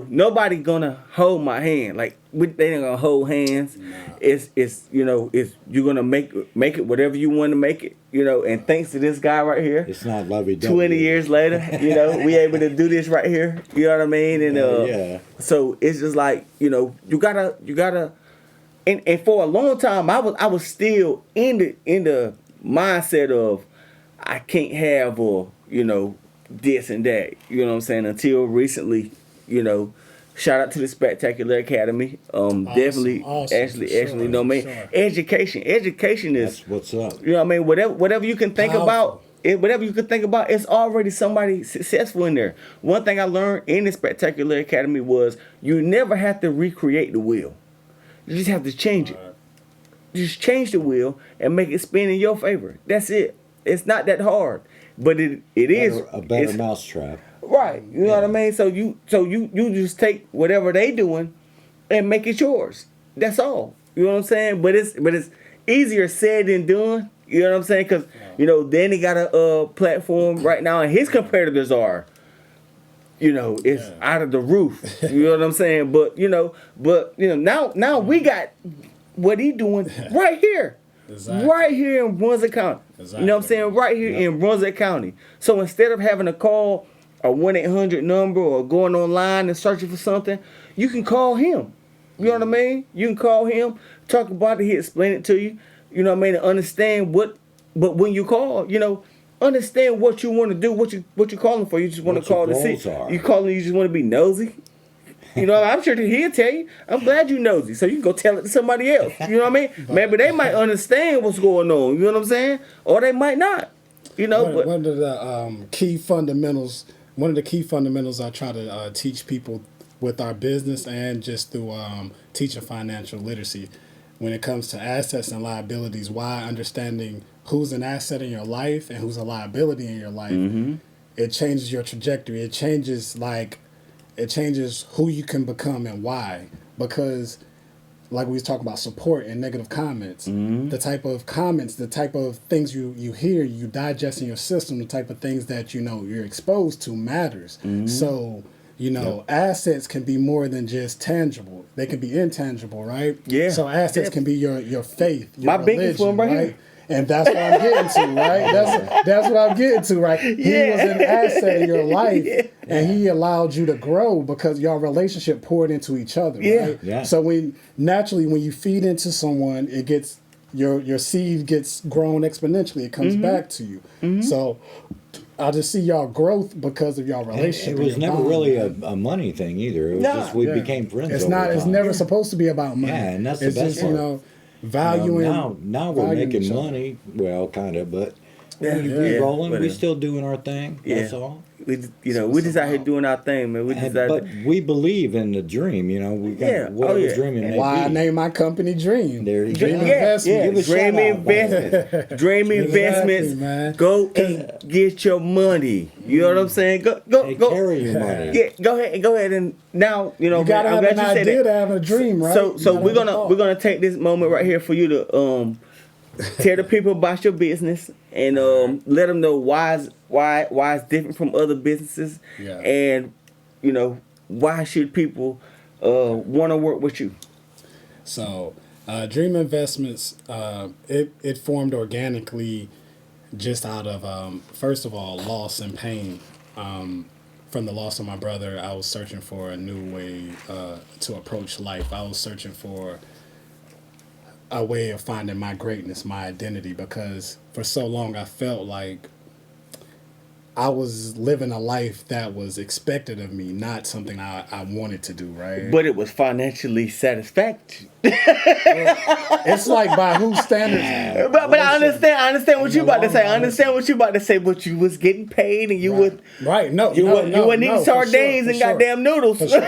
nobody gonna hold my hand. Like they ain't gonna hold hands. It's you know, it's you're gonna make it whatever you want to make it, you know. And thanks to this guy right here, It's not lovey-dovey. 20 years later, you know, we able to do this right here. You know what I mean? And Yeah. so it's just like, you know, you gotta and for a long time I was still in the mindset of I can't have you know, this and that. You know what I'm saying? Until recently, you know, shout out to the Spectacular Academy. Definitely awesome, actually for sure, you know, for man, sure. education is, That's what's up. you know what I mean, whatever you can think Powerful. about, whatever you can think about, it's already somebody successful in there. One thing I learned in the Spectacular Academy was you never have to recreate the wheel. You just have to change it. Just change the wheel and make it spin in your favor. That's it. It's not that hard, but it is A better it's- mousetrap. right. You know what I mean? So you just take whatever they doing and make it yours. That's all. You know what I'm saying? But it's easier said than done. You know what I'm saying? Because you know, Danny got a platform right now, and his competitors are, you know, it's out of the roof. You know what I'm saying? But you know, now we got what he doing right here. Exactly. Right here in Brunswick County. You know what I'm saying? Right here in Brunswick County. So instead of having to call a 1-800 number or going online and searching for something, you can call him. You know what I mean? You can call him, talk about it, he explain it to you. You know what I mean? And understand but when you call, you know, understand what you want to do, what you calling for. You just want to What your call to see. goals are. You calling, you just want to be nosy. You know, I'm sure that he'll tell you. I'm glad you nosy, so you can go tell it to somebody else. You know what I mean? Maybe they might understand what's going on. You know what I'm saying? Or they might not. You know, but One of the key fundamentals. One of the key fundamentals I try to teach people with our business and just through teaching financial literacy, when it comes to assets and liabilities, why understanding who's an asset in your life and who's a liability in your life, it changes your trajectory. It changes who you can become and why. Because like we was talking about support and negative comments, the type of comments, the type of things you hear, you digest in your system, the type of things that you know you're exposed to matters. So, you know, assets can be more than just tangible. They can be intangible, right? Yeah. So assets can be your faith, your My biggest one right here. And that's what I'm getting to, right? That's what I'm getting to, right? He was an asset in your life, and he allowed you to grow because your relationship poured into each other, right? Yeah. So when you feed into someone, it gets your seed gets grown exponentially. It comes back to you. So I just see y'all growth because of y'all relationship. It was and your never bond, really man. a money thing either. It was Nah. just we Yeah. became friends. It's over not. It's time. never supposed to be about money. Yeah, and that's the it's best just, part. you know, valuing. Now we're valuing making each other. money. Well, kind of, but Yeah, we yeah, rolling. but, We still doing our thing. That's yeah. all. we just out here doing our thing, man. We And, decided. but we believe in the dream. You know, we got Yeah. whatever Oh, yeah. dreaming may Why I be. named my company Dream. There you Dream go. Investment. Give a Dream shout out, investments. Dream investments. man. Go and get your money. You know what I'm saying? Go Take go. care of your money. Yeah, go ahead and now you know. You gotta man, I'm have glad an you said idea that. to have a dream, right? So You gotta we're have a gonna thought. we're gonna take this moment right here for you to tell the people about your business and let them know why it's different from other businesses, Yeah. and you know why should people want to work with you. So, Dream Investments, it formed organically just out of, first of all, loss and pain. From the loss of my brother, I was searching for a new way to approach life. I was searching for a way of finding my greatness, my identity, because for so long I felt like I was living a life that was expected of me, not something I wanted to do, right? But it was financially satisfactory. It's like by whose standards? But I understand what you about to say. I understand what you about to say. But you was getting paid, and you would Right, no, you no, would no, eating no, for sardines sure, and for sure. goddamn noodles. For sure.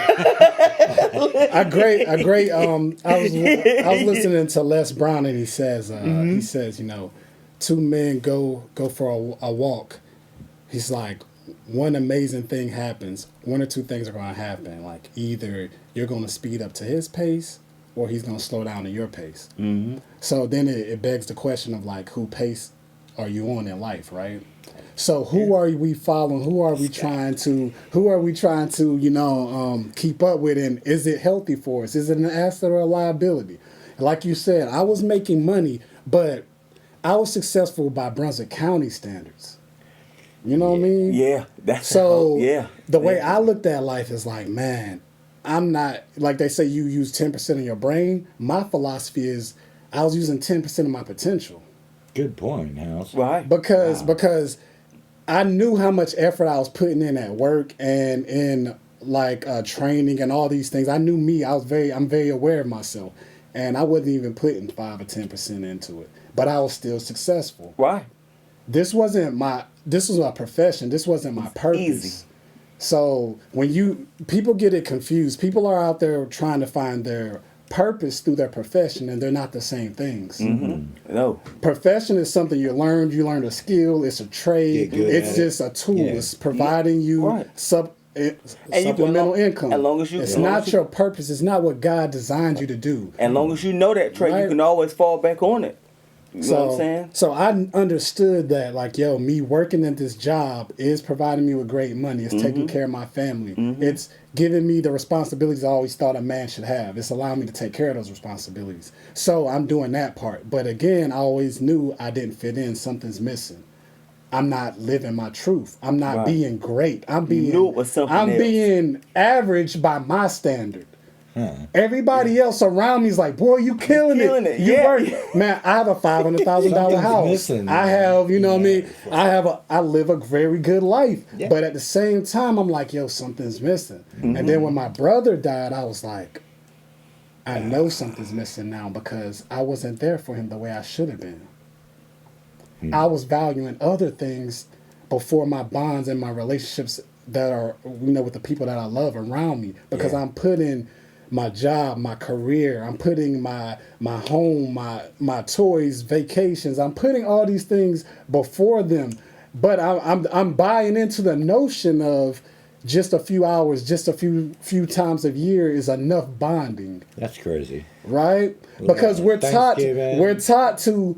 I was listening to Les Brown, and he says you know, two men go for a walk. He's like, one amazing thing happens. One or two things are going to happen. Like either you're going to speed up to his pace, or he's going to slow down to your pace. So then it begs the question of like who pace are you on in life, right? So who are we following? Who are we trying to keep up with? And is it healthy for us? Is it an asset or a liability? Like you said, I was making money, but I was successful by Brunswick County standards. You know what I mean? Yeah. That's So yeah. the way I looked at life is like, man, I'm not, like they say you use 10% of your brain. My philosophy is I was using 10% of my potential. Good point, House. Right. Because I knew how much effort I was putting in at work and in like training and all these things. I knew me. I'm very aware of myself. And I wasn't even putting 5 or 10% into it. But I was still successful. Right. This was my profession. This wasn't my purpose. Easy. So when people get it confused, people are out there trying to find their purpose through their profession, and they're not the same things. Mm-hmm. No. Profession is something you learned a skill, it's a trade, Get good it's at just a tool. Yeah. It's providing you Right. supplemental income. as long as you- it's as long not as you- your purpose, it's not what God designed you to do. As long as you know that trade, Right. you can always fall back on it. You know what I'm saying? So I understood that, like, me working at this job is providing me with great money. It's taking care of my family. It's giving me the responsibilities I always thought a man should have. It's allowing me to take care of those responsibilities. So I'm doing that part. But again, I always knew I didn't fit in. Something's missing. I'm not living my truth. I'm not Right. being great. I'm being knew it was something I'm else. being average by my standard. Everybody else around me is like, boy, you killing it. You Yeah. work. Man, I have a $500,000 Something's house. missing. I have, you know what I mean? I live a very good life. Yeah. But at the same time, I'm like, something's missing. And then when my brother died, I was like, I know something's missing now because I wasn't there for him the way I should have been. I was valuing other things before my bonds and my relationships that are, with the people that I love around me, because I'm putting my job, my career, I'm putting my home, my toys, vacations, I'm putting all these things before them. But I'm buying into the notion of just a few hours, just a few times a year is enough bonding. That's crazy. Right? Because we're taught Thanksgiving.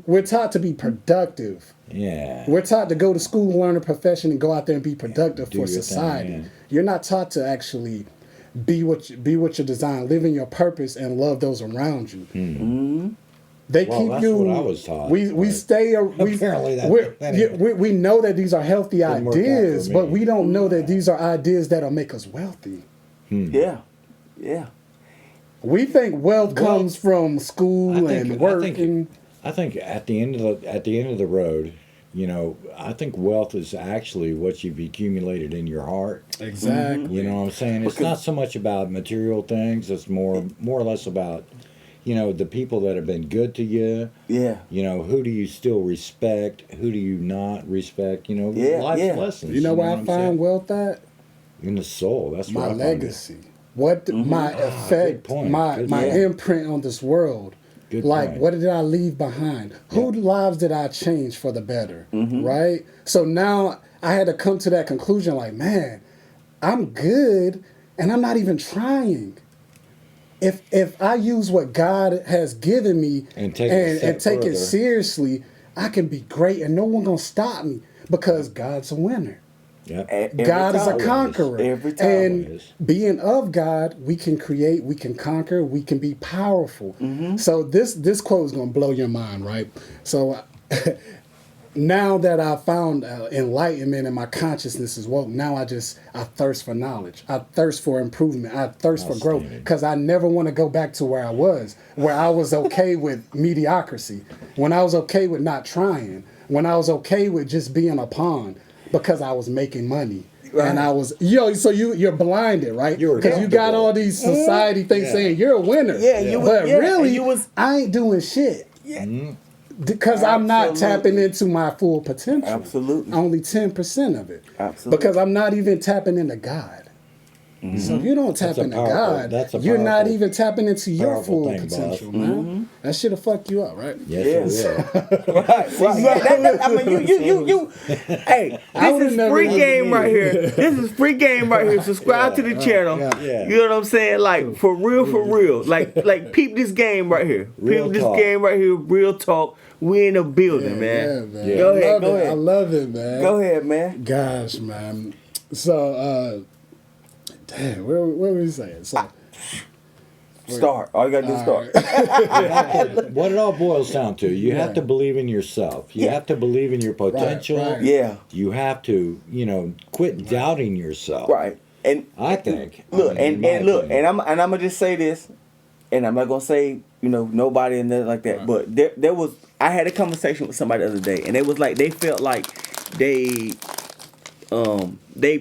we're taught to be productive. Yeah. We're taught to go to school, learn a profession, and go out there and be productive do for your thing, society. yeah. You're not taught to actually be what you're designed, live in your purpose, and love those around you. They Well, keep that's you. what I was taught, We but stay. apparently that we know that these are healthy Didn't work out for ideas, me. but we don't know that these are ideas that'll make us wealthy. Yeah. Yeah. We think wealth comes from school and work. I think at the end of the road, I think wealth is actually what you've accumulated in your heart. Exactly. You know what I'm saying? It's not so much about material things. It's more or less about, the people that have been good to you. Yeah. Who do you still respect? Who do you not respect? Life's lessons. You know where what I I'm find saying? wealth at? In the soul. That's My where I find it. legacy. What my effect, good point. my Good my point. imprint on this world. Good Like, point. what did I leave behind? Whose lives did I change for the better? Right? So now I had to come to that conclusion like, man, I'm good and I'm not even trying. If I use what God has given me And take it a step take it further. seriously, I can be great and no one gonna stop me because God's a winner. Yep. Every God is a time. conqueror. Every time. And Always. being of God, we can create, we can conquer, we can be powerful. So this quote is going to blow your mind, right? So now that I found enlightenment and my consciousness is woke, now I thirst for knowledge. I thirst for improvement. I thirst for growth Outstanding. because I never want to go back to where I was okay with mediocrity, when I was okay with not trying, when I was okay with just being a pawn. Because I was making money. Right. And I was, so you're blinded, right? You were Because you got comfortable. all these society things Yeah. saying you're a winner. Yeah, you was- But yeah, really, and you was- I ain't doing shit. Yeah. Because I'm not Absolutely. tapping into my full potential. Absolutely. Only 10% of it. Absolutely. Because I'm not even tapping into God. So if you don't tap That's a into powerful- God, that's a you're not powerful- even tapping into your powerful full thing, boss. potential, man. That shit'll fuck you up, right? Yes, it will. Right. I mean, you. Hey, I this would've is never free done game it. right here. This is free game right here. Subscribe to the channel. Yeah. You know what I'm saying? Like for real. Like peep this game right here. Real Peep this talk. game right here. Real talk. We in the building, man. Yeah, man. Yeah. Go I ahead, love go it. ahead. I love it, man. Go ahead, man. Gosh, man. So, damn, where were we saying? So, Start. All you gotta do is start. What it all boils down to, you have to believe in yourself. You have to believe in your potential. right. Yeah. You have to, quit doubting yourself. Right. And I think. look, in my opinion. and I'm gonna just say this, and I'm not gonna say nobody and nothing like that, but there was I had a conversation with somebody the other day, and it was like they felt like they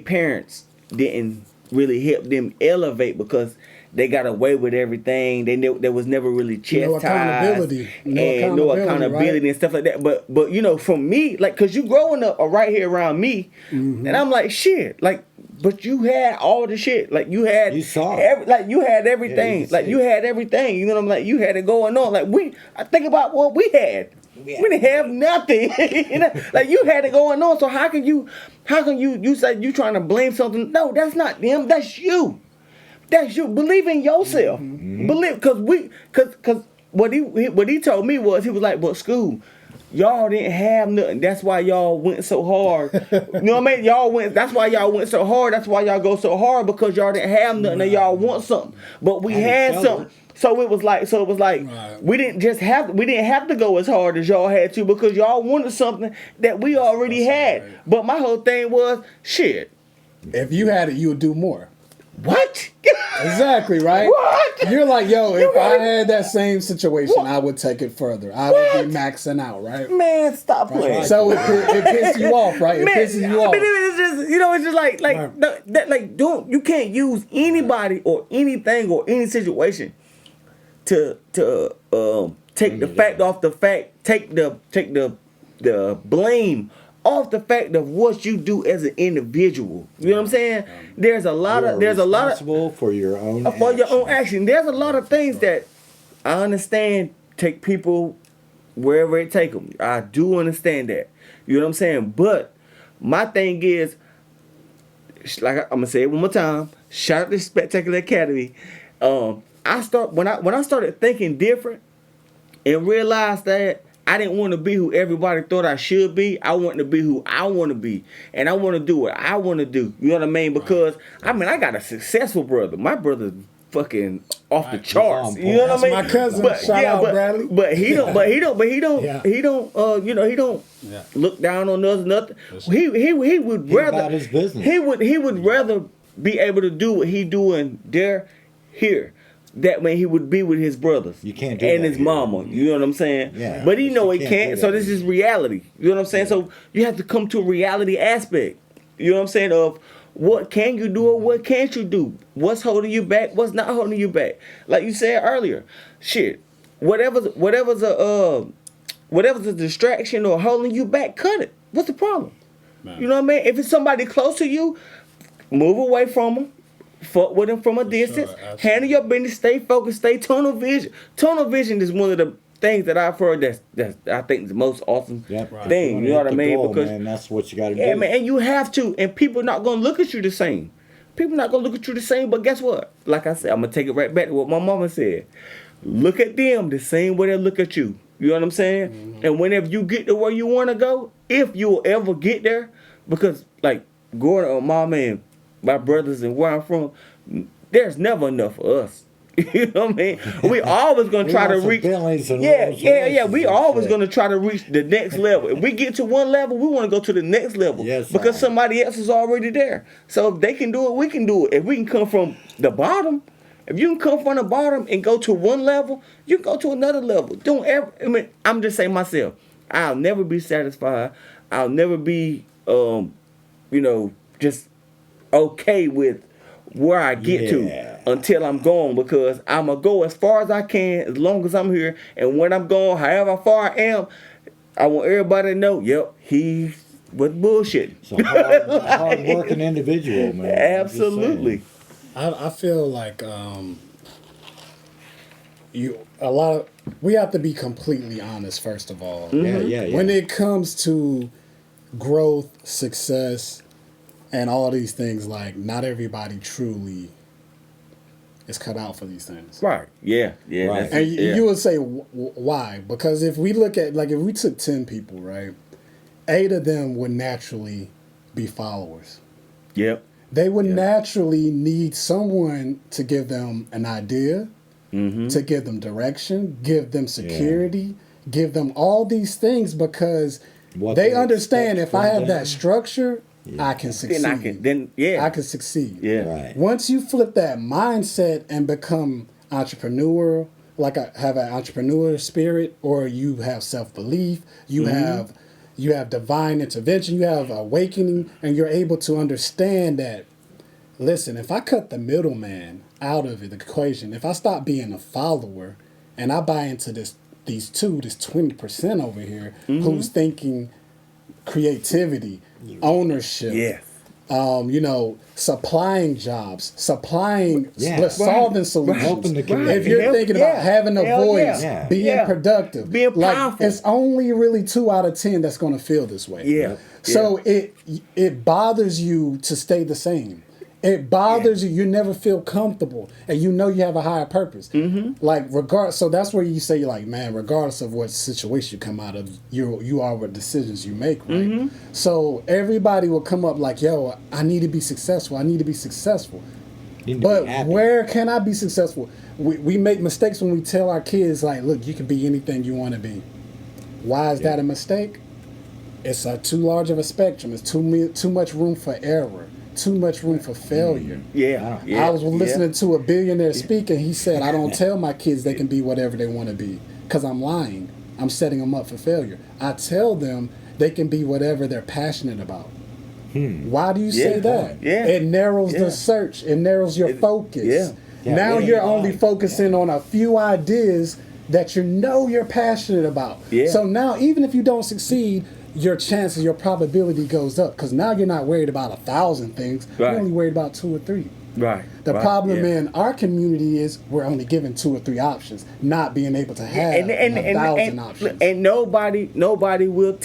parents didn't really help them elevate because they got away with everything. There was never really chastised accountability. no accountability right? and stuff like that. But from me, like, cause you growing up right here around me, and I'm like, shit, like, but you had all the shit, like you had, You saw it. like you had everything, you like see you it. had everything. You know what I'm like? You had it going on. Like I think about what we had. We didn't have nothing. Like you had it going on. So how can you say you trying to blame something? No, that's not them. That's you. That's you. Believe in yourself. Believe, cause what he told me was, he was like, but school, y'all didn't have nothing. That's why y'all went so hard. You know what I mean? That's why y'all went so hard. That's why y'all go so hard, because y'all didn't have nothing and y'all want something. But we had something. So it was like Right. we didn't have to go as hard as y'all had to, because y'all wanted something that we already had. right. But my whole thing was, shit, If you had it, you would do more. what? Exactly, right? What? You're like, yo, You if I right. had that same situation, What? I would take it further. I would be maxing out, right? Man, stop playing. So it pisses you off, right? It Man, pisses you off. But it's just, it's just like Right. you can't use anybody or anything or any situation to take the fact off the fact, take the blame off the fact of what you do as an individual. You know what I'm saying? There's a lot of responsible for your own action. There's a lot of things that I understand take people wherever it take them. I do understand that. You know what I'm saying? But my thing is, like I'm gonna say it one more time. Shout out to Spectacular Academy. When I started thinking different and realized that I didn't want to be who everybody thought I should be. I wanted to be who I want to be, and I want to do what I want to do. You know what I mean? Because I got a successful brother. My brother's fucking off the charts. You know what I mean? That's my cousin. Shout out, Bradley. But he don't. Yeah. He don't. He don't look down on us. Nothing. He would rather about his business. He would rather be able to do what he doing here. That way he would be with his brothers. You can't do and that his here. mama. You know what I'm saying? Yeah. But he know You he can't can't. do So that this here. is reality. You know what I'm saying? So you have to come to a reality aspect. You know what I'm saying? Of what can you do or what can't you do? What's holding you back? What's not holding you back? Like you said earlier, shit. Whatever's a distraction or holding you back, cut it. What's the problem? You know what I mean? If it's somebody close to you, move away from them. Fuck with them from a distance. absolutely. Handle your business. Stay focused. Stay tunnel vision. Tunnel vision is one of the things that I've heard that's I think the most awesome thing. You know what I mean? Because man, that's what you got to yeah, do. man, and you have to. And people not gonna look at you the same. People not gonna look at you the same. But guess what? Like I said, I'm gonna take it right back to what my mama said. Look at them the same way they look at you. You know what I'm saying? Mm-hmm. And whenever you get to where you want to go, if you'll ever get there, because like growing up with mama and my brothers and where I'm from, there's never enough for us. You know what I mean? We always gonna We try to want some reach. Bentleys and Yeah. Rolls We Royces always and gonna try to reach the next level. If we get to one level, we want to go to the next level. Yes, because sir. somebody else is already there. So if they can do it, we can do it. If we can come from the bottom, if you can come from the bottom and go to one level, you can go to another level. Don't ever. I mean, I'm just saying myself. I'll never be satisfied. I'll never be, just okay with where I get to until I'm gone, because I'm going to go as far as I can as long as I'm here. And when I'm gone, however far I am, I want everybody to know, yep, he was bullshitting. It's a hard working individual, man. I'm just Absolutely. saying. I feel like we have to be completely honest first of all. Yeah. When it comes to growth, success, and all these things, like not everybody truly is cut out for these things. Right. Yeah. Right. That's, And yeah. you would say why? Because if we look at, like, if we took 10 people, right, 8 of them would naturally be followers. Yep. They would naturally need someone to give them an idea, to give them direction, give them security, give them all these things, because What they they understand expect if I from have that them. structure, I can succeed. Then I can. I can succeed. Yeah. Right. Once you flip that mindset and become entrepreneur, like have an entrepreneur spirit, or you have self-belief, you have divine intervention, you have awakening, and you're able to understand that, listen, if I cut the middleman out of the equation, if I stop being a follower and I buy into this 20% over here who's thinking creativity, ownership, Yes. Supplying jobs, solving Right. solutions. Helping the community. If you're Hell, thinking yeah. about having a Hell voice, yeah. being Yeah. productive, Being like, powerful. it's only really 2 out of 10 that's going to feel this way. Yeah. So it bothers you to stay the same. It bothers you. You never feel comfortable, and you know you have a higher purpose. Like so that's where you say, like, man, regardless of what situation you come out of, you are what decisions you make, right? So everybody will come up like, yo, I need to be successful. I need to be successful. You need to But be happy. where can I be successful? We make mistakes when we tell our kids, like, look, you can be anything you want to be. Why is that a mistake? It's too large of a spectrum. It's too much room for error. Too much room for failure. Yeah. I was listening to a billionaire speak, and he said, I don't tell my kids they can be whatever they want to be, because I'm lying. I'm setting them up for failure. I tell them they can be whatever they're passionate about. Why do you say that? Yeah. It narrows Yeah. the search. It narrows your focus. Yeah. Now Yeah. you're only focusing on a few ideas that you're passionate about. Yeah. So now, even if you don't succeed, your chances, your probability goes up, because now you're not worried about 1,000 things. Right. You're only worried about 2 or 3. Right. The right, problem yeah. in our community is we're only given 2 or 3 options, not being able to have 1,000 options. And nobody will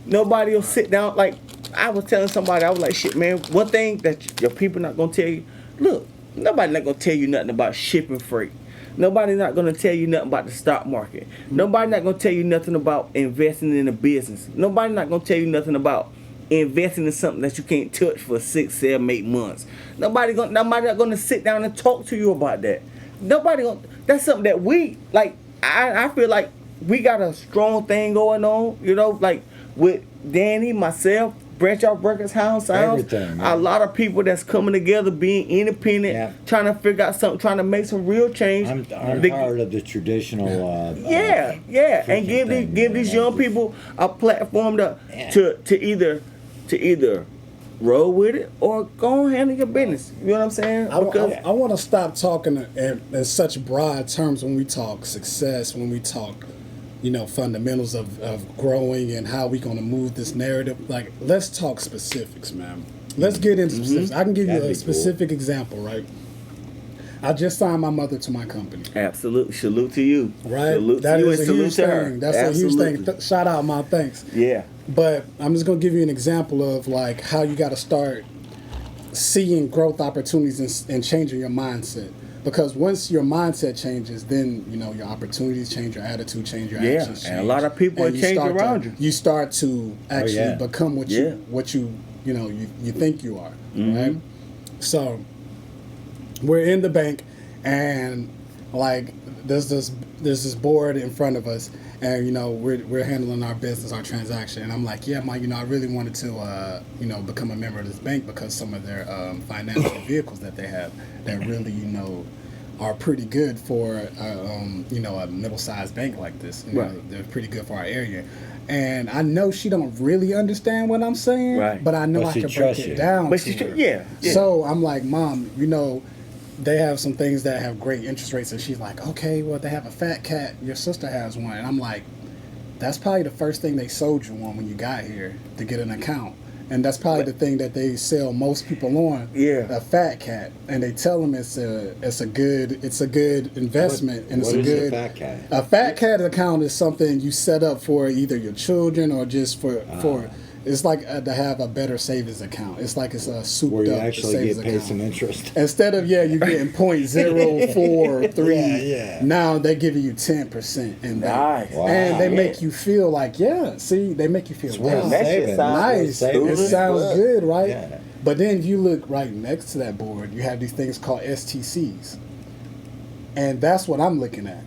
nobody will sit down. Like, I was telling somebody, I was like, shit, man, one thing that your people not gonna tell you, look, nobody not gonna tell you nothing about shipping freight. Nobody not gonna tell you nothing about the stock market. Nobody not gonna tell you nothing about investing in a business. Nobody not gonna tell you nothing about investing in something that you can't touch for 6, 7, 8 months. Nobody not gonna sit down and talk to you about that. That's something that we like. I feel like we got a strong thing going on, like with Danny, myself, Branch Out Records, Hounds, Everything, man. a lot of people that's coming together, being independent, trying to figure out something, trying to make some real change. I'm The- tired of the traditional. yeah, and freaking give thing, these man. young people a platform to either roll with it or go and handle your business. You know what I'm saying? I Because want to stop talking in such broad terms when we talk success, when we talk, fundamentals of growing and how we going to move this narrative. Like, let's talk specifics, man. Let's get into specifics. I can give That'd you a be specific example, right? I just signed my mother to my company. absolutely, salute to you. Right? Salute That to you is and a huge salute to her. thing. That's Absolutely. a huge thing. Shout out, my thanks. Yeah. But I'm just going to give you an example of, like, how you got to start seeing growth opportunities and changing your mindset. Because once your mindset changes, then, your opportunities change, your attitude change, your Yeah, actions change. and a lot of people And are changing start around to, you. You start to actually yeah. become what Yeah. you think you are, Mm-hmm. right? So we're in the bank, and like there's this board in front of us, and we're handling our business, our transaction, and I'm like, yeah, Mike, I really wanted to become a member of this bank because some of their financial vehicles that they have that really are pretty good for a middle-sized bank like this. Right. They're pretty good for our area. And I know she don't really understand what I'm saying, Right. but I know But I she can break trusts it you. down But to she her. yeah. So I'm like, Mom, they have some things that have great interest rates. And she's like, okay, well, they have a fat cat. Your sister has one. And I'm like, that's probably the first thing they sold you on when you got here to get an account. And that's probably the thing that they sell most people on. Yeah. A fat cat, and they tell them it's a good investment, and it's What a is good. a fat cat? A fat cat account is something you set up for either your children or just for. It's like to have a better savings account. It's like it's a souped Where you up actually savings get paid some account. interest. Instead of you getting 0.043, Yeah. now they're giving you 10% in that. Nice. Wow. And they Yeah. make you feel like, they make you feel worth That shit saving. sounds nice. Saving. It sounds good, right? Yeah. But then you look right next to that board, you have these things called STCs. And that's what I'm looking at.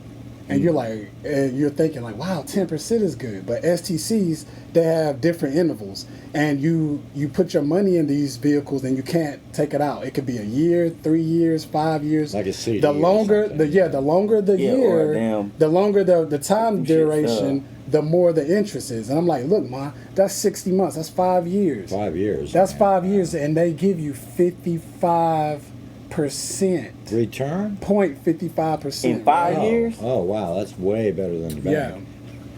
And you're like, and you're thinking like, wow, 10% is good. But STCs, they have different intervals. And you put your money in these vehicles and you can't take it out. It could be a year, 3 years, 5 years. Like a CD The or longer something. the longer the Yeah, or year, damn- the longer the time Some shit duration, the more the interest is. And I'm like, look, Ma, that's 60 months. That's 5 years. 5 years. That's man. 5 years, and they give you 55% Return? 0.55% In 5 Oh. years? Oh wow, that's way better than the Yeah, bank.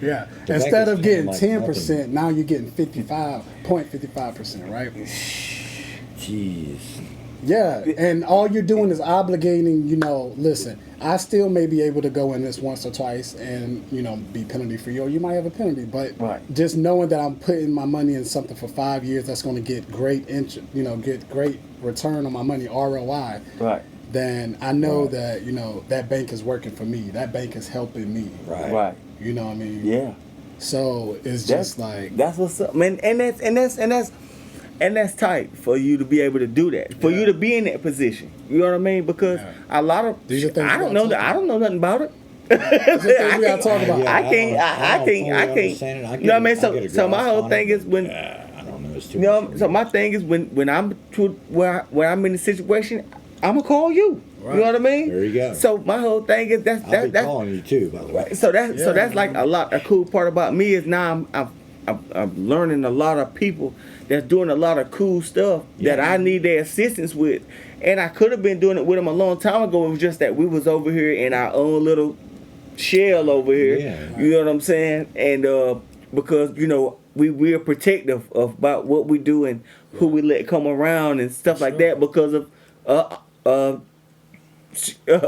yeah. The Instead bank of is getting paying like 10%, now you're getting 0.55%, right? Jeez. Yeah, and all you're doing is obligating. Listen, I still may be able to go in this once or twice and be penalty free, or you might have a penalty. But Right. just knowing that I'm putting my money in something for 5 years that's going to get great get great return on my money, ROI. Right. Then I know Right. that that bank is working for me. That bank is helping me. Right. Right. You know what I mean? Yeah. So it's That's just like that's what's up, man. And that's tight for you to be able to do that. For you to be in that position. You know what I mean? Because a lot of These are things I we don't gotta know that talk I don't know nothing about it. these are things we gotta talk about. Yeah, I can't. I don't can't. fully I can't. understand it. I You know what I mean? get a So my grasp whole on thing it, is when. Yeah, I don't know. It's too You know, much. so my thing is when I'm to where I'm in the situation, I'm gonna call you. Right. You know what I mean? There you go. So my whole thing is I'll be that's calling you too, by the way. so that's like man. a cool part about me is now I'm learning a lot of people that's doing a lot of cool stuff that I need their assistance with, and I could have been doing it with them a long time ago. It was just that we was over here in our own little shell over here. Yeah. You know what I'm saying? And because we're protective about what we do and who we let come around and stuff like that because of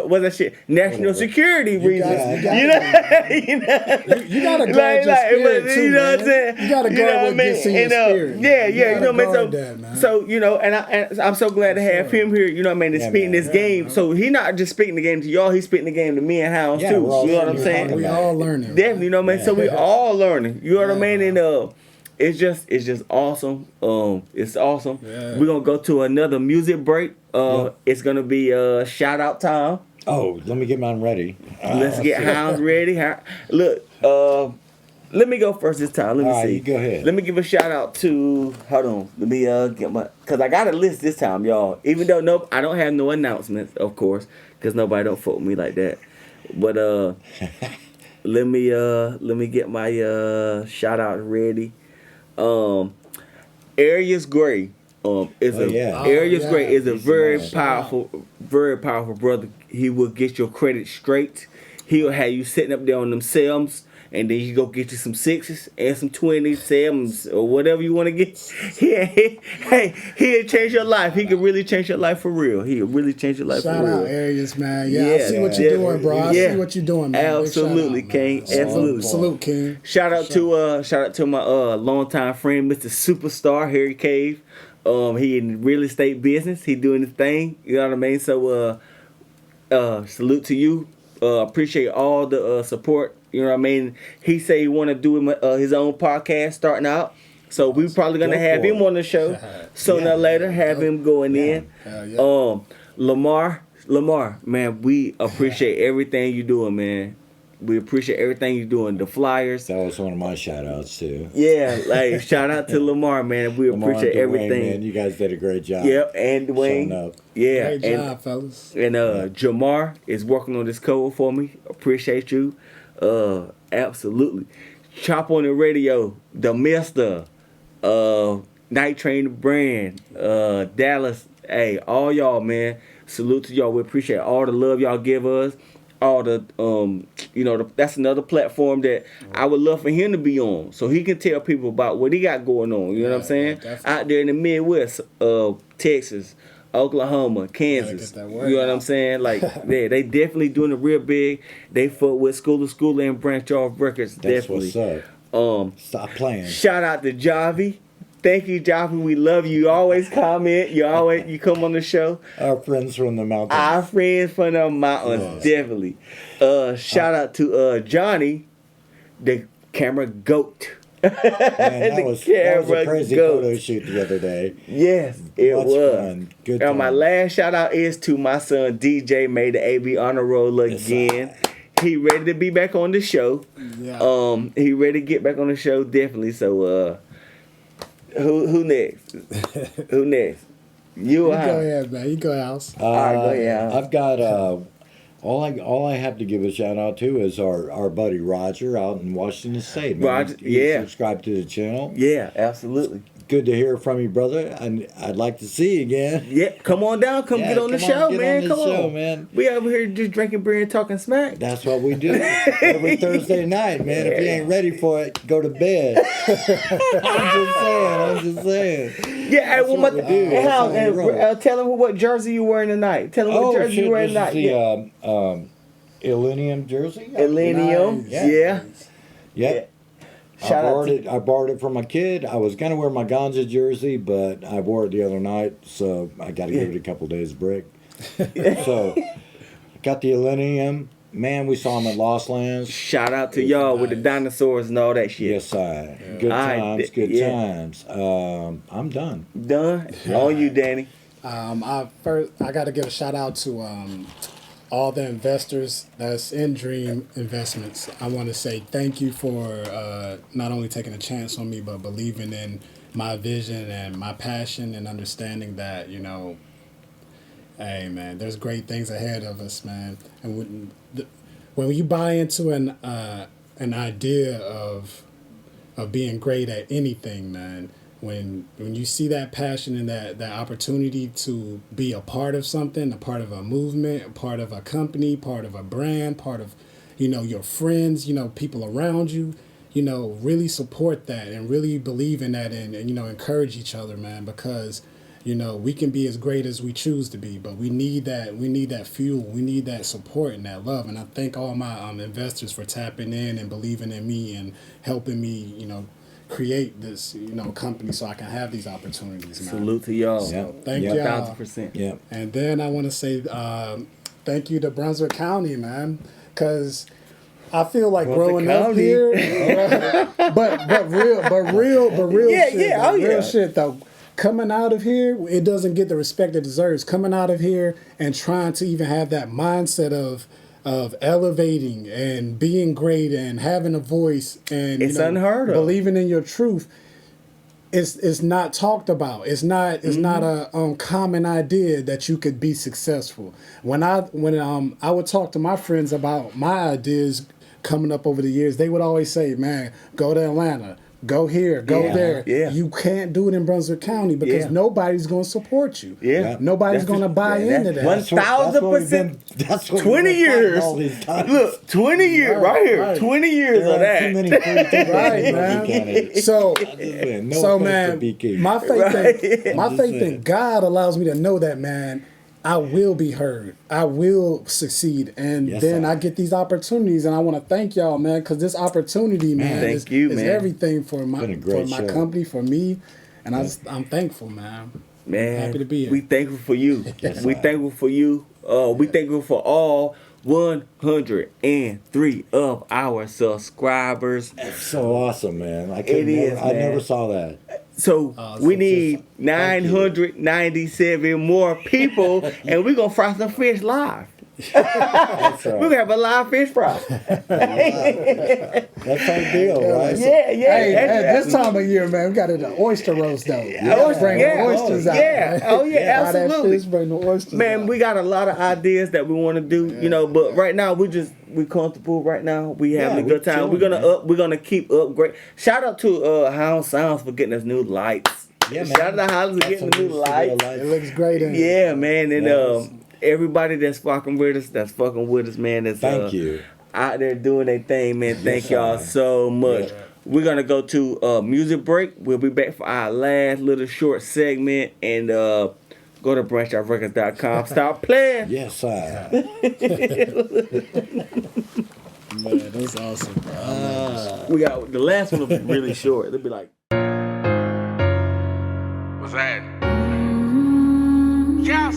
what's that shit? National Whatever. security reasons. gotta- You know, You gotta guard your spirit too, you know what I'm man. saying? You gotta know guard what what gets in your And, spirit. Yeah, You yeah. You gotta know what I mean? guard that, man. So and I'm so glad to have sure. him here. You know what I mean? To Yeah, spitting man. this game. So he not just spitting the game to y'all. He's spitting the game to me and Hounds Yeah, too. we're all You know what I'm sitting here saying? talking We about all learning. Definitely, you know what I mean. So we all learning. You know what I mean? man. And it's just awesome. It's awesome. Yeah. We're gonna go to another music break. It's gonna be shout out time. Oh, let me get mine ready. Let's get Hounds ready. Look, let me go first this time. Let me All right, see. you go ahead. Let me give a shout out to. Hold on. Let me get my. Cause I got a list this time, y'all. Even though I don't have no announcements, of course, cause nobody don't fuck with me like that. But let me get my shout out ready. Arius Gray. Arius Gray is a very powerful brother. He will get your credit straight. He'll have you sitting up there on them sevens, and then you go get you some 6s and some 20s, 7s, or whatever you want to get. He'll change your life. He can really change your life for real. He'll really change your life Shout for real. out Arius, man. Yeah, I Yeah, see what you're yeah, doing, bro. I yeah. see what you're doing, man. Big Absolutely, shout out, King. man. Salute, Absolutely. Salute, King. Shout out to my longtime friend, Mr. Superstar Harry Cave. He in real estate business. He doing his thing. You know what I mean? So salute to you. Appreciate all the support. You know what I mean? He say he want to do his own podcast starting out. So we probably gonna Go have for him it. on the show sooner or later. Have him going in. Hell yeah. Lamar, man, we appreciate everything you doing, man. We appreciate everything you're doing. The flyers. That was one of my shout outs too. Yeah, like shout out to Lamar, man. We Lamar and appreciate Dwayne, everything. man, you guys did a great job. Yep, and Showing Dwayne. up. Yeah, Great job, fellas. and Jamar is working on this cover for me. Appreciate you. Absolutely. Chop on the radio, the Mister, Night Train the Brand, Dallas. Hey, all y'all, man. Salute to y'all. We appreciate all the love y'all give us. all the that's another platform that I would love for him to be on, so he can tell people about what he got going on. You know what I'm saying? Out there in the Midwest, Texas, Oklahoma, Kansas. You know what I'm saying? Like, yeah, they definitely doing it real big. They fuck with Scoolin and Branch Off Records. That's definitely. What's up. Stop playing. Shout out to Javi. Thank you, Javi. We love you. You always comment. You come on the show. Our friends from the mountains. Our friends from the mountains, definitely. Shout out to Johnny, the camera goat. Man, that was a crazy photo shoot the other day. Yes, it Much was. Fun. Good And time. my last shout out is to my son DJ, made the AB honor roll again. He ready to be back on the show. Yeah. He ready to get back on the show, definitely. So who next? Who next? You Go ahead, man. You go, House. All right, go ahead. I've got all I have to give a shout out to is our buddy Roger out in Washington State. Man. Roger, He subscribed to the channel. Yeah, absolutely. Good to hear from you, brother. And I'd like to see you again. Yeah, come on down. Come get on the show, man. Come on, man. We over here just drinking beer and talking smack. That's what we do every Thursday night, man. If you ain't ready for it, go to bed. I'm just saying. Yeah, That's what we do. That's how we roll. Tell him what jersey you wearing tonight. Tell him what jersey you wearing tonight. This is the Illenium jersey. Illenium, Nice. yeah. Yep. I borrowed it from my kid. I was gonna wear my Gonza jersey, but I wore it the other night, so I got to give it a couple days break. So, got the Illenium. Man, we saw him at Lost Lands. Shout out to y'all with the dinosaurs and all that shit. Yes, I. Good times. Good times. I'm done. Done. On you, Danny. I got to give a shout out to all the investors that's in Dream Investments. I want to say thank you for not only taking a chance on me, but believing in my vision and my passion and understanding that, hey, man, there's great things ahead of us, man. And when you buy into an idea of being great at anything, man, when you see that passion and that opportunity to be a part of something, a part of a movement, a part of a company, part of a brand, part of, your friends, people around you, really support that and really believe in that and encourage each other, man, because, we can be as great as we choose to be, but we need that fuel, we need that support and that love. And I thank all my investors for tapping in and believing in me and helping me, create this, company so I can have these opportunities, man. Salute to y'all. So thank y'all. 1,000%. Yeah. And then I want to say thank you to Brunswick County, man, because I feel like growing up here, but real real shit though. Coming out of here, it doesn't get the respect it deserves. Coming out of here and trying to even have that mindset of elevating and being great and having a voice and it's unheard of. Believing in your truth. It's not talked about. It's not a common idea that you could be successful. When I would talk to my friends about my ideas coming up over the years, they would always say, "Man, go to Atlanta. Go here, go there." Yeah. You can't do it in Brunswick County because nobody's going to support you. Yeah. Nobody's going to buy into that. 1,000%. That's what 20 years. all these times. Look, 20 years right here. Right. 20 years of that. Too many free tickets Right, in man. County. So, No so offense man, to BK. my faith in God allows me to know that, man, I will be heard. I will succeed. And Yes, then sir. I get these opportunities. And I want to thank y'all, man, because this opportunity, man, Thank is, you, is man. everything for my Been a great show. company, for me. And I'm thankful, man. Man, Happy to be here. we thankful for you. We thankful for you. We thankful for all 103 of our subscribers. So awesome, man. I man. never saw that. So we need 997 more people, and we're gonna fry some fish live. That's right. We're gonna have a live fish fry. That's our deal, right? Yeah. Hey, at this time of year, man, we got an oyster roast, though. Bring the oysters out. Yeah. Oh, yeah, Buy that absolutely. fish, bring the oysters Man, out. we got a lot of ideas that we want to do, but right now we comfortable. Right now we having a we good time. chilling, We're gonna keep upgrade. Shout out to Hound Sounds for getting us new lights. Yeah, man. Shout out to Hounds for Got getting some the new new studio lights. lights. It looks great in Yeah, man, and Yes. everybody that's fucking with us, man. That's Thank you. out there doing their thing, man. Thank y'all so much. Yeah. We're gonna go to a music break. We'll be back for our last little short segment, and go to branchoutrecords.com. Stop playing. Yes, sir. Man, that's awesome, bro. I love this. We got the last one will be really short. It'll be like, What's that? Yes.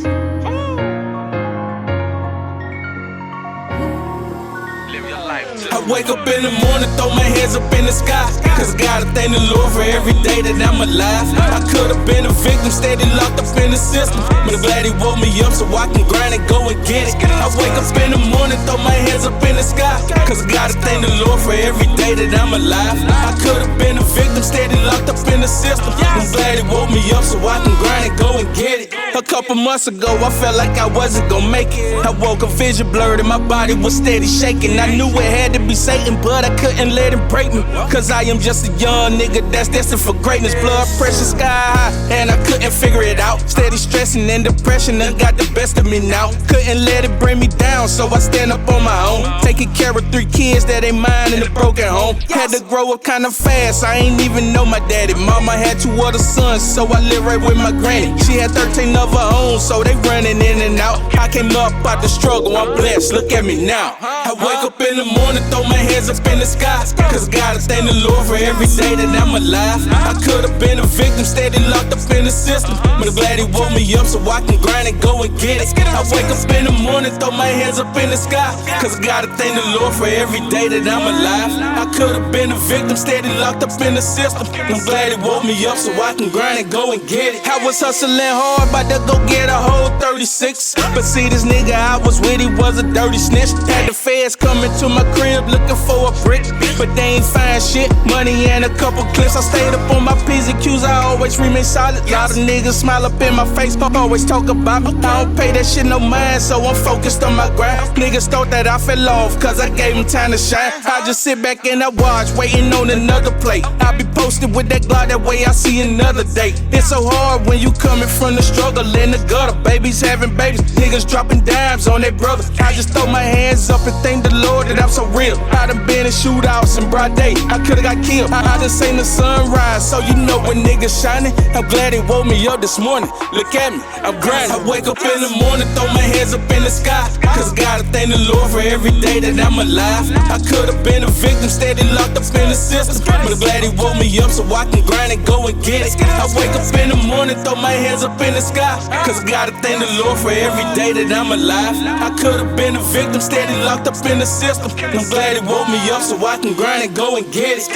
Live your life. I wake up in the morning, throw my hands up in the sky, cause I gotta thank the Lord for every day that I'm alive. I could've been a victim, steady locked up in the system, but I'm glad he woke me up so I can grind and go and get it. I wake up in the morning, throw my hands up in the sky, cause I gotta thank the Lord for every day that I'm alive. I could've been a victim, steady locked up in the system, but I'm glad he woke me up so I can grind and go and get it. A couple months ago, I felt like I wasn't gonna make it. I woke up vision blurred and my body was steady shaking. I knew it had to be Satan, but I couldn't let him break me, cause I am just a young nigga that's destined for greatness. Blood pressure sky high, and I couldn't figure it out. Steady stressing and depression done got the best of me now. Couldn't let it bring me down, so I stand up on my own. Taking care of 3 kids that ain't mine in a broken home. Had to grow up kinda fast, I ain't even know my daddy. Mama had 2 other sons, so I live right with my granny. She had 13 of her own, so they running in and out. I came up out the struggle, I'm blessed, look at me now. I wake up in the morning, throw my hands up in the sky, cause gotta thank the Lord for every day that I'm alive. I could've been a victim, steady locked up in the system, but I'm glad he woke me up so I can grind and go and get it. I wake up in the morning, throw my hands up in the sky, cause gotta thank the Lord for every day that I'm alive. I could've been a victim, steady locked up in the system, but I'm glad he woke me up so I can grind and go and get it. I was hustling hard, about to go get a whole 36, but see this nigga I was with, he was a dirty snitch. Had the feds coming to my crib looking for a brick, but they ain't find shit, money and a couple clips. I stayed up on my P's and Q's, I always remain solid. Lot of niggas smile up in my face, always talk about me. I don't pay that shit no mind, so I'm focused on my grind. Niggas thought that I fell off, cause I gave them time to shine. I just sit back and I watch, waiting on another plate. I be posted with that Glock, that way I see another day. It's so hard when you coming from the struggle in the gutter. Babies having babies, niggas dropping dimes on their brothers. I just throw my hands up and thank the Lord that I'm so real. I done been in shootouts in broad day, I could've got killed. I done seen the sunrise, so you know when niggas shining. I'm glad he woke me up this morning, look at me, I'm grinding. I wake up in the morning, throw my hands up in the sky, cause gotta thank the Lord for every day that I'm alive. I could've been a victim, steady locked up in the system, but I'm glad he woke me up so I can grind and go and get it. I wake up in the morning, throw my hands up in the sky, cause gotta thank the Lord for every day that I'm alive. I could've been a victim, steady locked up in the system, but I'm glad he woke me up so I can grind and go and get it.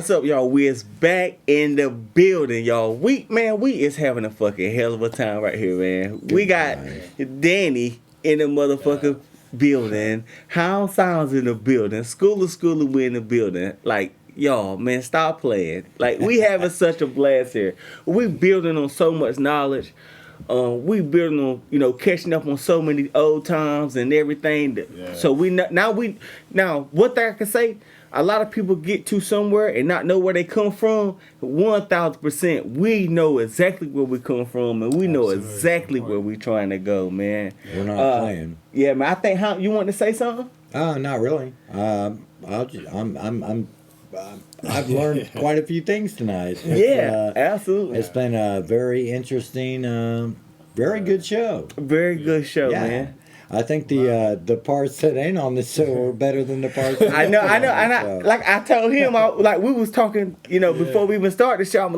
what's up, y'all? We is back in the building, y'all. We is having a fucking hell of a time right here, man. We got Danny in the motherfucking building. Hound Sounds in the building. Schooler, we in the building. Like, y'all, man, stop playing. Like, we having such a blast here. We building on so much knowledge. We building on, catching up on so many old times and everything. So now what I can say, a lot of people get to somewhere and not know where they come from. 1,000%, we know exactly where we come from, and we know exactly where we trying to go, man. We're not playing. Yeah, man. I think you want to say something? Not really. I've learned quite a few things tonight. Absolutely. It's been a very interesting, very good show. Very good show, man. I think the parts that ain't on the show are better than the parts. I know. Like I told him, we was talking, before we even started the show.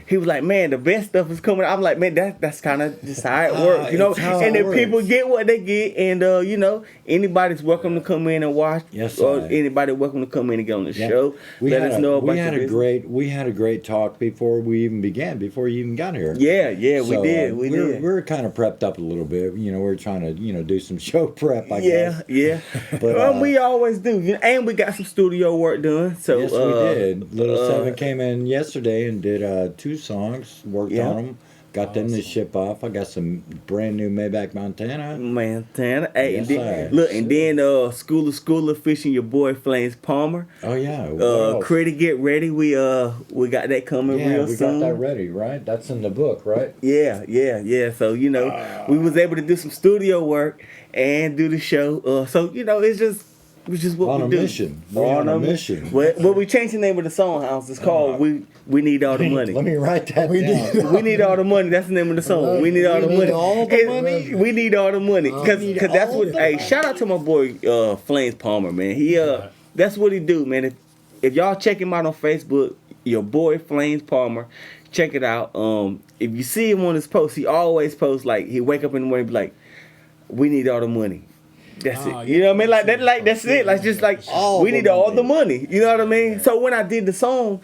He was like, man, the best stuff is coming. I'm like, man, that's kind of just how it works, And then people get what they get, and anybody's welcome to come in and watch. Yes, or anybody welcome to come in and get on the show. Let us know about your business. We had a great talk before we even began. Before you even got here. Yeah, we did. We're kind of prepped up a little bit. We're trying to do some some show prep, I Yeah, guess. yeah. But, We always do, and we got some studio work done. So yes, we did. Little Seven came in yesterday and did 2 songs, worked Yeah. on them, got them to ship off. I got some brand new Maybach Montana. Man, Tana. Hey, and Yes, then, I- look, and then Schooler fishing your boy Flames Palmer. Oh yeah, what else? Credit Get Ready. We got that coming Yeah, real we soon. got that ready, right? That's in the book, right? Yeah. So we was able to do some studio work and do the show. So it's just what On we a do. mission. We're on a mission. Well, we changed the name of the song house. It's called We Need All the Money. Let me write that down. We need all the money. That's the name of the song. We need all the We money. need all the And money? We need all the money because need that's all what. the Hey, money. shout out to my boy Flames Palmer, man. He that's what he do, man. If y'all check him out on Facebook, your boy Flames Palmer, check it out. If you see him on his post, he always posts like he wake up in the morning and be like, "We need all the money." That's it. You know what I mean? Like that. Like that's it. Like just like we need all the money. You know what I mean? So when I did the song,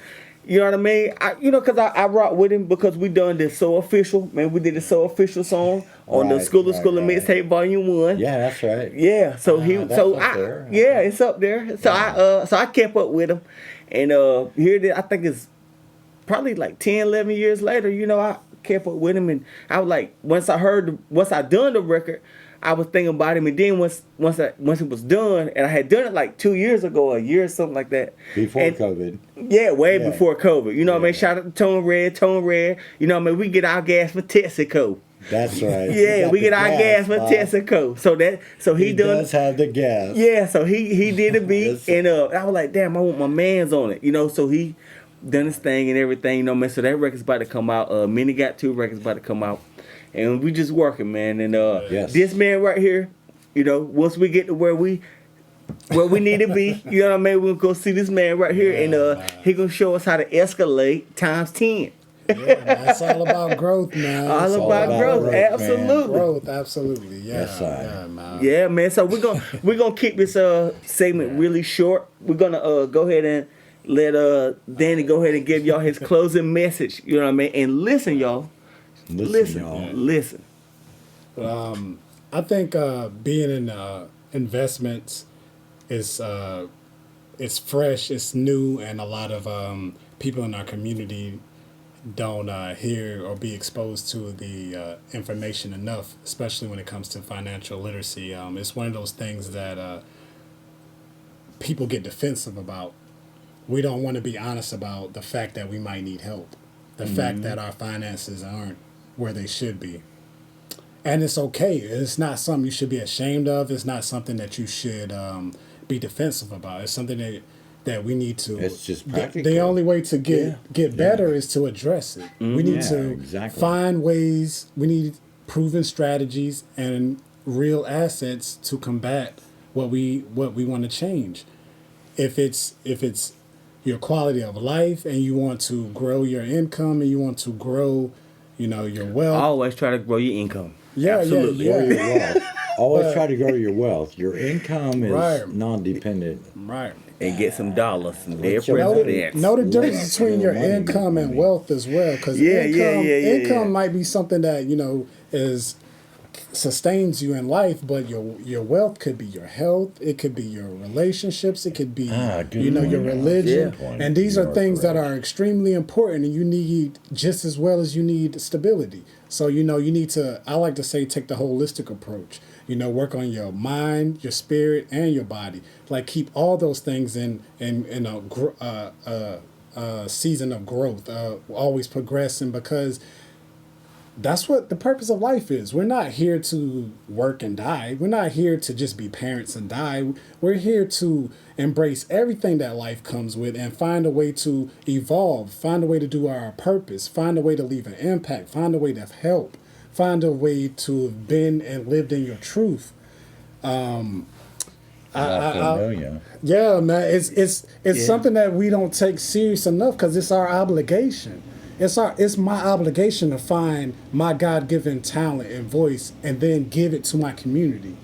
you know what I mean? Because I rock with him because we done this So Official. Man, we did the So Official song on the Right, Scoolin right. Mixtape Volume 1. Yeah, that's right. Yeah, so that's up there. yeah, it's up there. So I kept up with him, and here it is. I think it's probably like 10, 11 years later. I kept up with him, and I was like, once I done the record, I was thinking about him, and then once it was done, and I had done it like 2 years ago, a year or something like that. Before And- COVID. Yeah, way Yeah. before COVID. You know what I mean? Shout out to Tone Red. You know what I mean? We get our gas from Texaco. That's right. Yeah, Got we the get our gas from Bob. Texaco. So he He done. does have the gas. Yeah, so he did a beat, Yes. and I was like, damn, I want my man's on it, So he done his thing and everything, man. So that record's about to come out. Minnie got 2 records about to come out, and we just working, man. And Yes. this man right here, once we get to where we need to be, you know what I mean? We're gonna go see this man right here, and he gonna show us how to escalate times 10. Yeah, man, it's all about growth, man. All It's about growth, growth, man. absolutely. Growth, absolutely. Yeah, Yes, I- yeah, man. Yeah, man. So we're gonna keep this segment really short. We're gonna go ahead and let Danny go ahead and give y'all his closing message. You know what I mean? And listen, y'all. Listen, y'all. Listen. I think being in investments is it's fresh, it's new, and a lot of people in our community don't hear or be exposed to the information enough, especially when it comes to financial literacy. It's one of those things that people get defensive about. We don't want to be honest about the fact that we might need help, the fact that our finances aren't where they should be. And it's okay. It's not something you should be ashamed of. It's not something that you should be defensive about. It's something that we need to. It's just the practical. only way to get better is to address it. We need Yeah, to exactly. find ways. We need proven strategies and real assets to combat what we want to change. If it's your quality of life and you want to grow your income and you want to grow, your wealth. Always try to grow your income. Yeah, Absolutely. yeah, Grow yeah. your wealth. Always try to grow your wealth. Your income is Right. non-dependent. Right. And get some dollars and their your- presidents. Know the difference between your money, income and wealth as well, because Yeah, income yeah. might be something that is sustains you in life, but your wealth could be your health, it could be your relationships, it could be good your point. religion, Yeah. and these You are are things that correct. are extremely important, and you need just as well as you need stability. So you need to, I like to say, take the holistic approach. Work on your mind, your spirit, and your body. Like keep all those things in a season of growth, always progressing, because that's what the purpose of life is. We're not here to work and die. We're not here to just be parents and die. We're here to embrace everything that life comes with and find a way to evolve, find a way to do our purpose, find a way to leave an impact, find a way to help, find a way to have been and lived in your truth. Yeah, man, it's something that we don't take serious enough because it's our obligation. It's my obligation to find my God-given talent and voice and then give it to my community.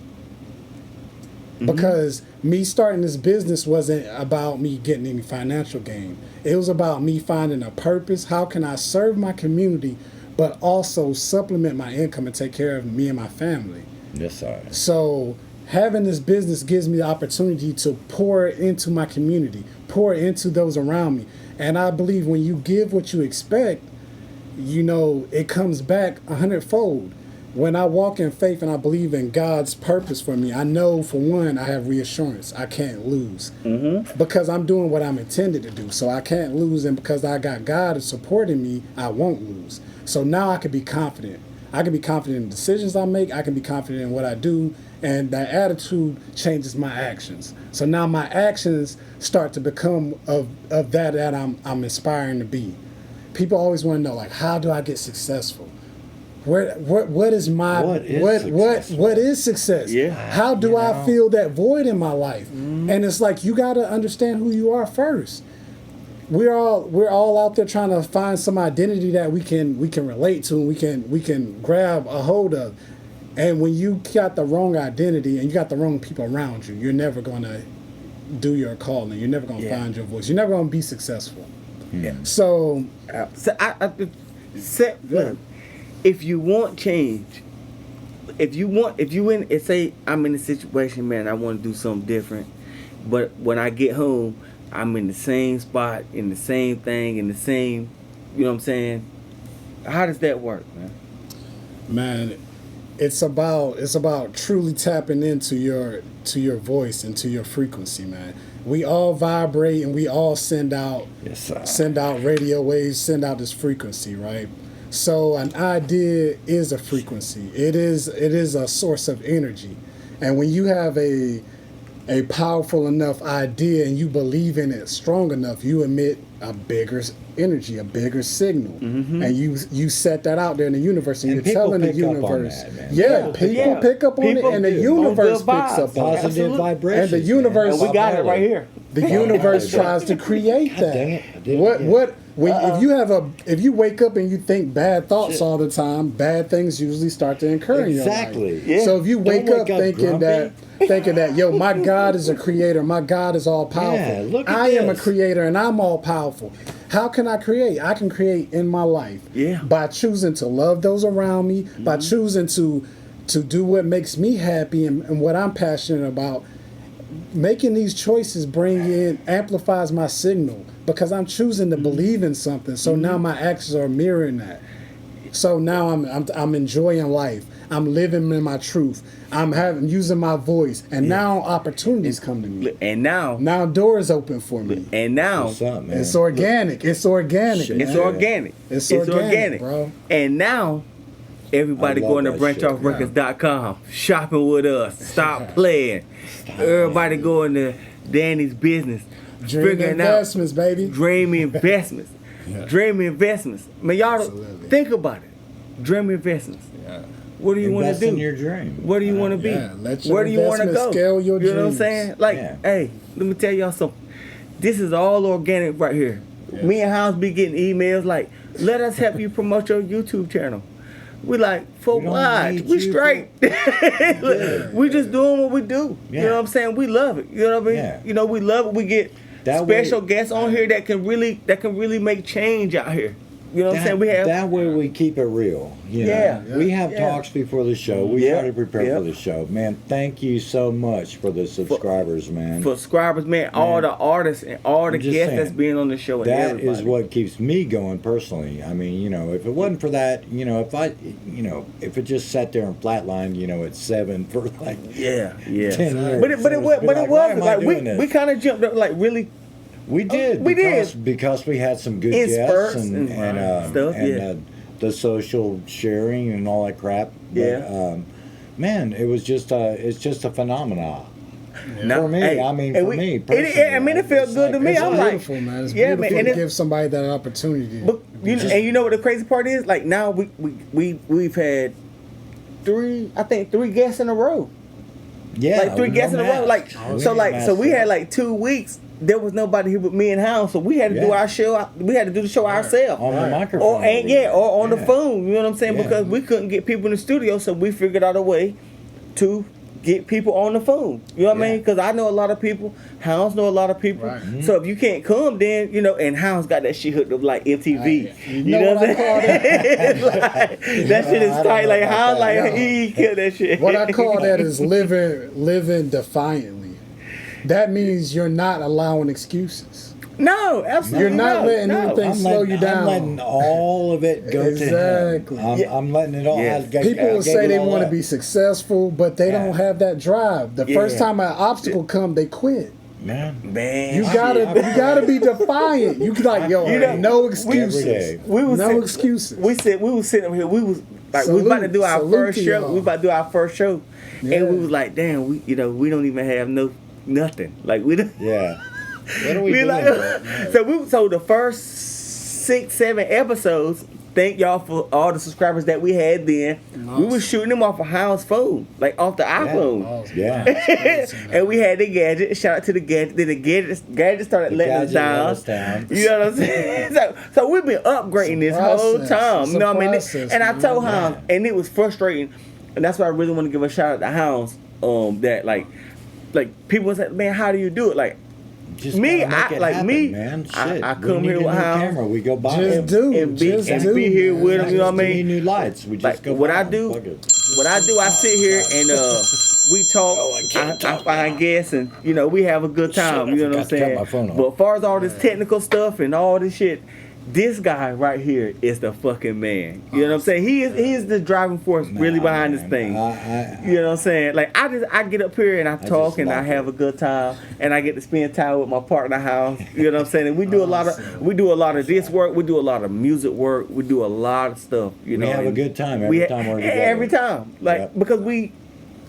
Because me starting this business wasn't about me getting any financial gain. It was about me finding a purpose. How can I serve my community, but also supplement my income and take care of me and my family? Yes, sir. So having this business gives me the opportunity to pour into my community, pour into those around me. And I believe when you give what you expect, you know, it comes back 100-fold. When I walk in faith and I believe in God's purpose for me, I know, for one, I have reassurance. I can't lose. Because I'm doing what I'm intended to do. So I can't lose, and because I got God supporting me, I won't lose. So now I can be confident. I can be confident in the decisions I make. I can be confident in what I do. And that attitude changes my actions. So now my actions start to become of that I'm inspiring to be. People always want to know, like, how do I get successful? What is success? Yeah. How do I fill that void in my life? And it's like, you got to understand who you are first. We're all out there trying to find some identity that we can relate to, and we can grab a hold of. And when you got the wrong identity and you got the wrong people around you, you're never gonna do your calling. You're never gonna find your voice. You're never gonna be successful. Yeah. So if you want change, say I'm in a situation, man, I want to do something different, but when I get home, I'm in the same spot, in the same thing, in the same, you know what I'm saying? How does that work, man? Man, it's about truly tapping into your voice and to your frequency, man. We all vibrate and we all send out radio waves, send out this frequency, right? So an idea is a frequency. It is a source of energy. And when you have a powerful enough idea and you believe in it strong enough, you emit a bigger energy, a bigger signal. And you set that out there in the universe, and you're telling the universe. People pick up on it, and the universe picks up on it. Positive vibrations. And the universe, and we got it right here. The universe tries to create that. If you wake up and you think bad thoughts all the time, bad things usually start to occur in your life. Exactly. Yeah. So if you wake up thinking that, yo, my God is a creator, my God is all powerful. Yeah, look at I am a this. creator and I'm all powerful. How can I create? I can create in my life by choosing to love those around me, by choosing to do what makes me happy and what I'm passionate about. Making these choices amplifies my signal because I'm choosing to believe in something. So now my actions are mirroring that. So now I'm enjoying life. I'm living in my truth. I'm using my voice, and now opportunities come to me. And now doors open for me. And now What's up, man? It's organic. It's organic. It's man. organic. It's organic, bro. And now everybody I love going to that shit, branchoffrecords.com, shopping with us. Stop playing. Everybody going to Danny's business. Dream figuring investments, out baby. Dream investments. Dream investments. Man, y'all Absolutely. think about it. Dream investments. Yeah. What do you want to Invest do? in your dream. Where do you want to be? Yeah, let your Where do you want to investment go? scale your you know what I'm dreams. saying? Like, hey, let me tell y'all something. This is all organic right here. Me and Hounds be getting emails like, let us help you promote your YouTube channel. We like, for We don't what? need We you straight. We just doing what we do. Yeah. You know what I'm saying? We love it. You know what I mean? Yeah. You know, we love it. We get That special way- guests on here that can really make change out here. You know what I'm saying? We have that way we keep it real. You know? Yeah. We have Yeah. talks before the show. We Yeah. try to prepare Yeah. for the show. Man, thank you so much for the subscribers, man. subscribers, man, all the artists and all the I'm just guests saying, that's being on the show. And That everybody. is what keeps me going personally. I mean, you know, if it wasn't for that, you know, if it just sat there and flatlined, you know, at 7 for like Yeah. 10 years. But it was why am I like doing this? we kind of jumped up like really. We did. We because we had some good In guests spurts and stuff, and yeah. the social sharing and all that crap. But, Yeah. man, it's just a phenomenon. Now, For me, hey, I mean, and for me, me it personally, felt it's good to like- me. it's I'm like- like, Beautiful, man. It's yeah, beautiful man, to and give somebody that opportunity. but you know what the crazy part is? Like now we've had three guests in a row. Yeah, Like three guests in a row. Like so we had like 2 weeks. There was nobody here but me and Hound, so we had to do our show. We had to do the show ourselves on the microphone. or on the phone. You know what I'm saying? Yeah. Because we couldn't get people in the studio, so we figured out a way to get people on the phone. You know what I mean? Yeah. Because I know a lot of people. Hounds know a lot of people. Right. So if you can't come, then and Hounds got that shit hooked up like MTV. You know what I call that? Like, that shit is I don't tight. know Like about Hounds, that. like he killed that shit. What I call that is living defiantly. That means you're not allowing excuses. No, absolutely. You're not letting no. anything slow you down. I'm letting all of it go Exactly. to him. I'm letting it all. Yeah. People will say they want to be. be successful, but they don't have that drive. The first Yeah. time an obstacle come, they quit. Man. Man, You gotta be defiant. You like, yo, no excuses. We was No sit- excuses. We was sitting over here. We was like, we was about to do our Salute first to show. y'all. We about to do our first show, Yeah. and we was like, damn, we don't even have nothing. Like we don't. Yeah. What are we We doing? like, bro? so the first 6-7 episodes. Thank y'all for all the subscribers that we had then. Awesome. We was shooting them off a Hound's phone, like off the iPhone. Awesome. Yeah. And we had the gadget. Shout out to the gadget. Then the gadget started The letting us gadget down. let us down. You know what I'm saying? So we've been upgrading this whole process. time. It's You a know what I mean? process, And I man. told Hounds, and it was frustrating. And that's why I really want to give a shout out to Hounds. That like people was like, man, how do you do it? Like Just me, gotta make I it like happen, me. man. I Shit. come we here need with a new Hounds. camera. We go buy Just it. do. and be, Just and do, be here man. with them. You know what I We need mean? new lights. We just Like go what buy I 'em. do, Fuck it. I sit here and we talk. I find guests and we have a good time. Shit, I You know what I'm forgot to cut saying? my phone off. But as far as all this technical stuff and all this shit, this guy right here is the fucking man. You know what I'm saying? He is the driving force really behind this Man, thing. I- You know what I'm saying? Like I get up here and I talk just and I like have it. a good time and I get to spend time with my partner House. You know what I'm saying? And we do a lot of this work. We do a lot of music work. We do a lot of stuff. You know, have a and good time every time we're together. Every time, like Yep. because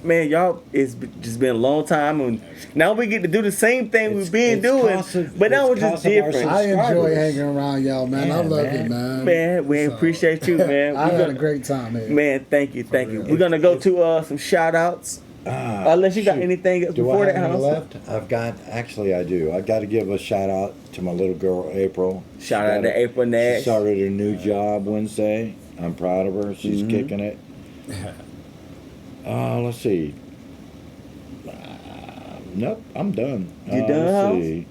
man, y'all, it's just been a long time, and now we get to do the same thing we've been doing, but now it's just different. I enjoy subscribers. hanging around y'all, man. I Yeah, love man. it, man. Man, we appreciate you, man. I We had a gonna- great time, man. Man, thank you. We're gonna go to some shout outs. Unless you got shoot. anything else Do before I that, have any House. left? I do. I got to give a shout out to my little girl April. Shout out to April Nash. She started her new job Wednesday. I'm proud of her. She's Mm-hmm. kicking it. Let's see. Nope, I'm done. You done, let's House? see.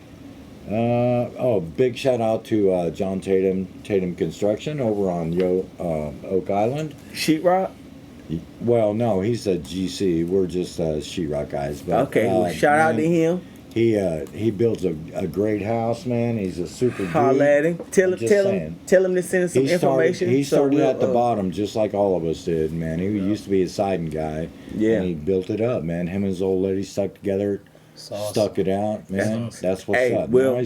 Big shout out to John Tatum Construction over on Oak Island. Sheetrock. Well, no, he's a GC. We're just sheetrock guys. But, Okay, well, shout out to man, him. He builds a great house, man. He's a super Holla dude. at him. Tell I'm just him saying. to send us some He started, information. he so started we'll, at the bottom just like all of us did, man. He used to be a siding guy. Yeah. And he built it up, man. Him and his old lady stuck together, awesome. stuck it out, man. That's what's Hey, up. well, Now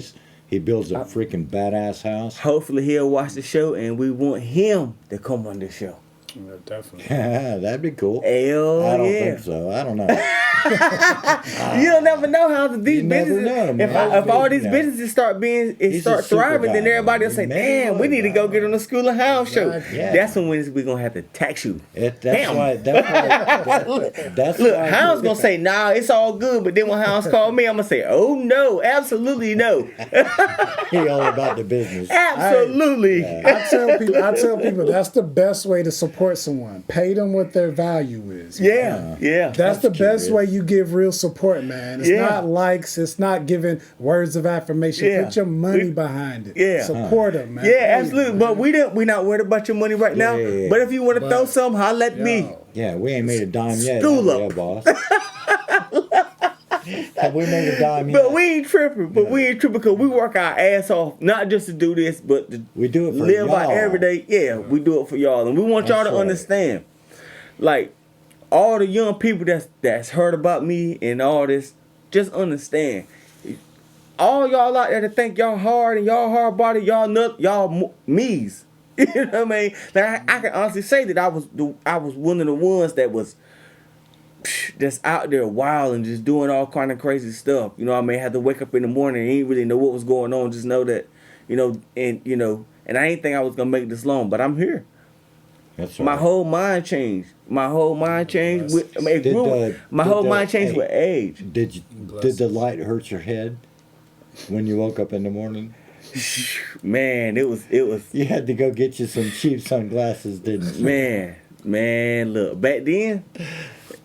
he builds a freaking badass house. Hopefully he'll watch the show, and we want him to come on the show. Yeah, definitely. That'd be cool. Hell I don't yeah. think so. I don't know. You don't never know how these You never businesses. know, man. If all these Yeah. businesses start He's start a super thriving, then guy, everybody will man. say, Man, "Damn, we need to go get on the Scoolin Hounds show." Yeah. That's when we're gonna have to tax you. That's Damn. why. That's Look, why Hounds gonna say, "Nah, it's all good," but then when Hounds call me, I'm gonna say, "Oh no, absolutely no, he all about the business. absolutely." I tell people that's the best way to support someone. Pay them what their value is. Yeah, yeah. That's the best curious. way you give real support, man. It's Yeah. not likes. It's not giving words of affirmation. Yeah. Put your money behind it. Yeah. Support them, man. Yeah, Please, absolutely. man. But we not worried about your money right now. Yeah. But if you want to But- throw some, holla at me. Yo, Yeah, we ain't made a dime yet. School have we, up. boss? Have we made a dime yet? But we ain't tripping. Because we work our ass off, not just to do this, but to We do it for live y'all. our everyday. Yeah, we do it for y'all, and we want y'all That's to right. understand. Like all the young people that's heard about me and all this, just understand. All y'all out there that think y'all hard and y'all hard body, y'all me's. You know what I mean? Like I can honestly say that I was one of the ones that was just out there wild and just doing all kind of crazy stuff. You know what I mean? Had to wake up in the morning and ain't really know what was going on. Just know that, and I ain't think I was gonna make this long, but I'm here. That's right. My whole mind changed. My whole mind changed with age. Did the light hurt your head when you woke up in the morning? Man, it was You had to go get you some cheap sunglasses, didn't you? man. Look, back then,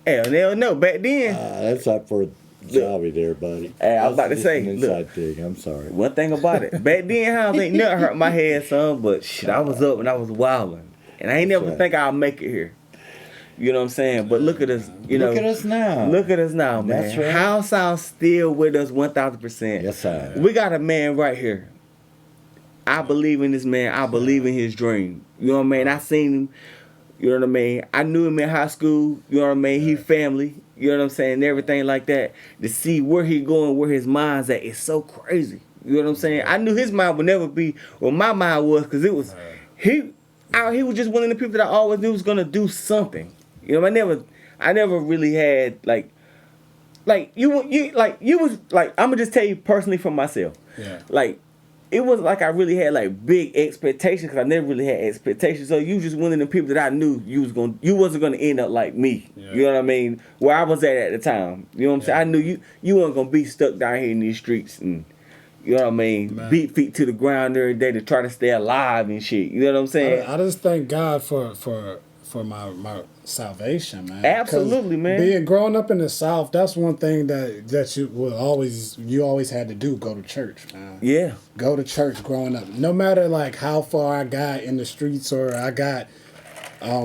Hell, they don't know. Back then, That's up for Jobby there, buddy. Hey, I was about to That's say, just an look. inside thing. I'm sorry. one thing about it, back then, hounds ain't never hurt my head, son. But shit, I was up and I was wilding, and I ain't never right. think I'll make it here. You know what I'm saying? But look at us, you know. Look at us now. Look at us now, man. That's right. Hound Sound still with us 1,000%. Yes, sir. We got a man right here. I believe in this man. I believe in his dream. You know what I mean? I seen him. You know what I mean? I knew him in high school. You know what I mean? He family. You know what I'm saying? And everything like that. To see where he going, where his mind's at, it's so crazy. You know what I'm saying? I knew his mind would never be where my mind was, because it was he was just one of the people that I always knew was gonna do something. You know, I never really had like you was like, I'm gonna just tell you personally from myself. Yeah. Like, it wasn't like I really had like big expectations, because I never really had expectations. So you just one of the people that I knew you wasn't gonna end up like me. Yeah. You know what I mean? Where I was at the time. You know what I'm saying? I knew you weren't gonna be stuck down here in these streets and, you know what I mean, Man. beat feet to the ground every day to try to stay alive and shit. You know what I'm saying? I just thank God for my salvation, man. 'Cause Absolutely, man. Growing up in the South, that's one thing that you always had to do, go to church, man. Yeah. Go to church growing up. No matter like how far I got in the streets or I got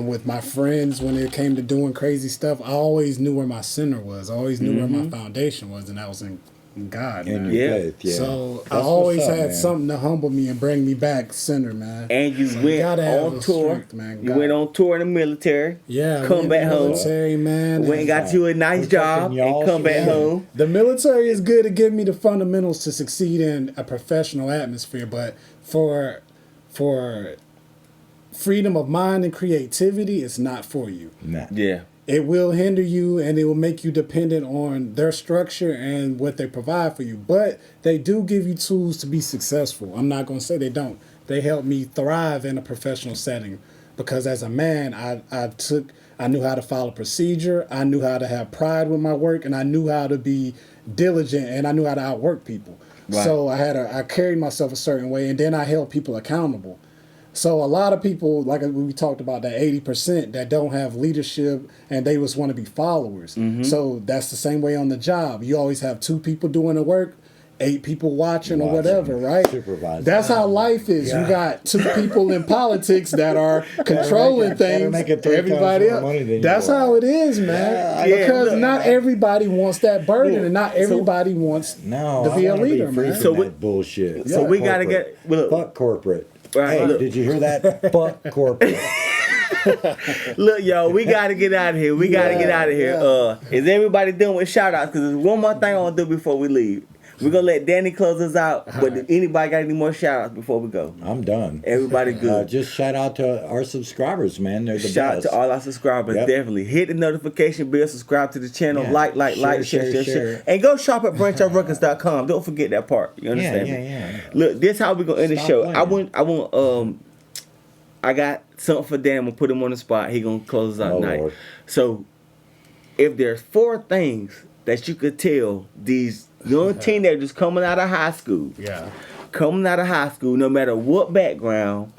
with my friends when it came to doing crazy stuff, I always knew where my center was. I always knew where my foundation was, and that was in God, In man. your Yeah. faith, yeah. So I That's always what's up, had man. something to humble me and bring me back center, man. And you So went gotta have on the tour. strength, man. You went on tour in the military. Yeah, Come went back in the home. military, man. Went and got you a nice Protecting job y'all and come back shit. home. The military is good to give me the fundamentals to succeed in a professional atmosphere, but for freedom of mind and creativity, it's not for you. Nah. Yeah. It will hinder you and it will make you dependent on their structure and what they provide for you. But they do give you tools to be successful. I'm not going to say they don't. They help me thrive in a professional setting, because as a man, I knew how to follow procedure. I knew how to have pride with my work, and I knew how to be diligent, and I knew how to outwork people. Right. So I carried myself a certain way, and then I held people accountable. So a lot of people, like we talked about, that 80% that don't have leadership and they just want to be followers. So that's the same way on the job. You always have 2 people doing the work, 8 people watching or whatever, right? Supervising. That's how life is. Yeah. You got 2 people in politics that are controlling things. make it 3 times Everybody more else. money than you That's are. how it is, man. Yeah, Because look, not everybody wants that burden, and not everybody wants No, to be I a wanna leader, be free man. from So that bullshit. so Fuck we gotta corporate. get- look. Fuck corporate. Right, Hey, look. did you hear that? Fuck corporate. Look, y'all, we gotta get out of here. We gotta get out of here. Is everybody done with shout outs? Because there's one more thing I want to do before we leave. We're gonna let Danny close us out. But if anybody got any more shout outs before we go? I'm done. Everybody good. Just shout out to our subscribers, man. They're the Shout out best. to all our subscribers. Yep. Definitely hit the notification bell, subscribe to the channel, Yeah. like, share. And go shop at branchoutrecords.com. Don't forget that part. You understand me? yeah. Look, this how we gonna end the Stop show. playing. I got something for Dan. I'm gonna put him on the spot. He gonna close us out Oh, tonight. Lord. So, if there's 4 things that you could tell these young teenagers coming out of high school, no matter what background,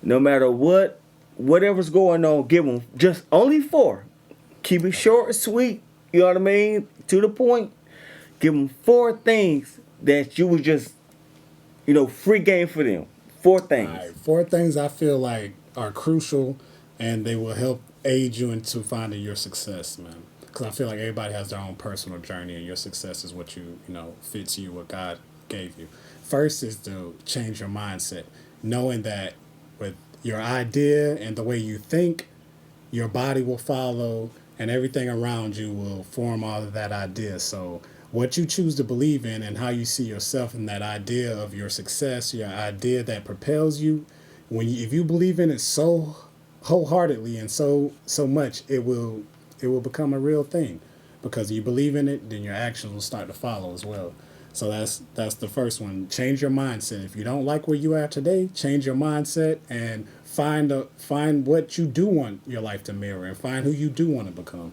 no matter whatever's going on, give them just only 4. Keep it short and sweet. You know what I mean? To the point. Give them 4 things that you would just, free game for them. 4 things. All right, 4 things I feel like are crucial, and they will help aid you into finding your success, man. Because I feel like everybody has their own personal journey, and your success is what fits you, what God gave you. First is to change your mindset, knowing that with your idea and the way you think, your body will follow, and everything around you will form all of that idea. So what you choose to believe in and how you see yourself in that idea of your success, your idea that propels you, if you believe in it so wholeheartedly and so much, it will become a real thing. Because you believe in it, then your actions will start to follow as well. So that's the first one. Change your mindset. If you don't like where you are today, change your mindset and find what you do want your life to mirror, and find who you do want to become.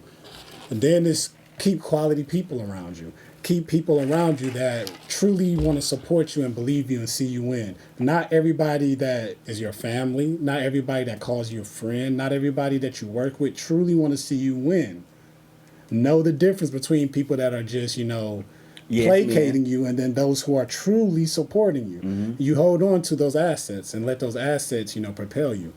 And then is keep quality people around you. Keep people around you that truly want to support you and believe you and see you win. Not everybody that is your family, not everybody that calls you a friend, not everybody that you work with truly want to see you win. Know the difference between people that are just, Yes, placating you, and then those who are truly supporting you. You hold on to those assets and let those assets, propel you.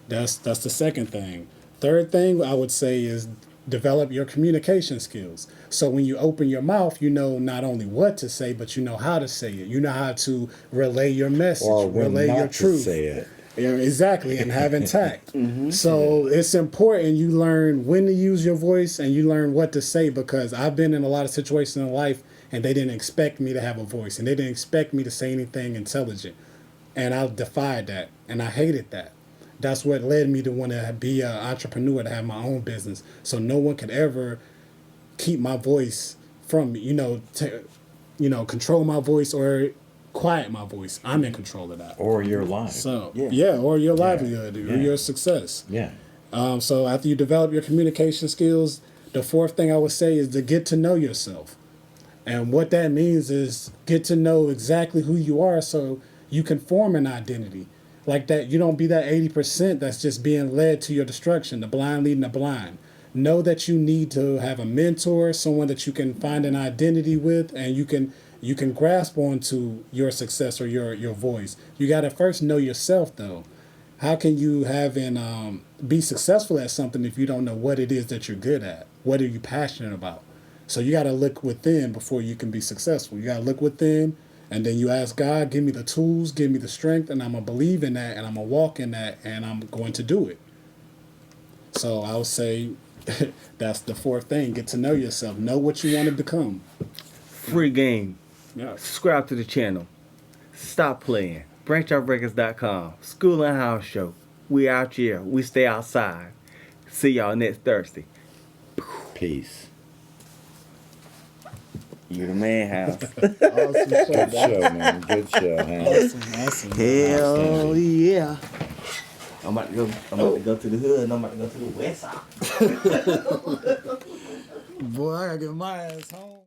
That's the second thing. Third thing I would say is develop your communication skills. So when you open your mouth, you know not only what to say, but you know how to say it. You know how to relay your message, Or when relay not your to truth. say it. Yeah, exactly, and having tact. So it's important you learn when to use your voice and you learn what to say, because I've been in a lot of situations in life and they didn't expect me to have a voice and they didn't expect me to say anything intelligent. And I defied that and I hated that. That's what led me to want to be an entrepreneur, to have my own business. So no one could ever keep my voice from me, control my voice or quiet my voice. I'm in control of that. Or your life. So Yeah. or your livelihood, or Yeah. your success. Yeah. So after you develop your communication skills, the fourth thing I would say is to get to know yourself. And what that means is get to know exactly who you are so you can form an identity. Like that, you don't be that 80% that's just being led to your destruction, the blind leading the blind. Know that you need to have a mentor, someone that you can find an identity with, and you can grasp onto your success or your voice. You got to first know yourself, though. How can you be successful at something if you don't know what it is that you're good at? What are you passionate about? So you got to look within before you can be successful. You got to look within, and then you ask God, give me the tools, give me the strength, and I'm going to believe in that, and I'm going to walk in that, and I'm going to do it. So I would say that's the fourth thing. Get to know yourself. Know what you want to become. Free game. Yeah. Subscribe to the channel. Stop playing. BranchOutRecords.com. Scoolin Hounds Show. We out here. We stay outside. See y'all next Thursday. Peace. You the man, House. Awesome show. Good show, man. Good show, man. Awesome. Hell yeah. I'm about to go to the hood and I'm about to go to the west side. Boy, I gotta get my ass home.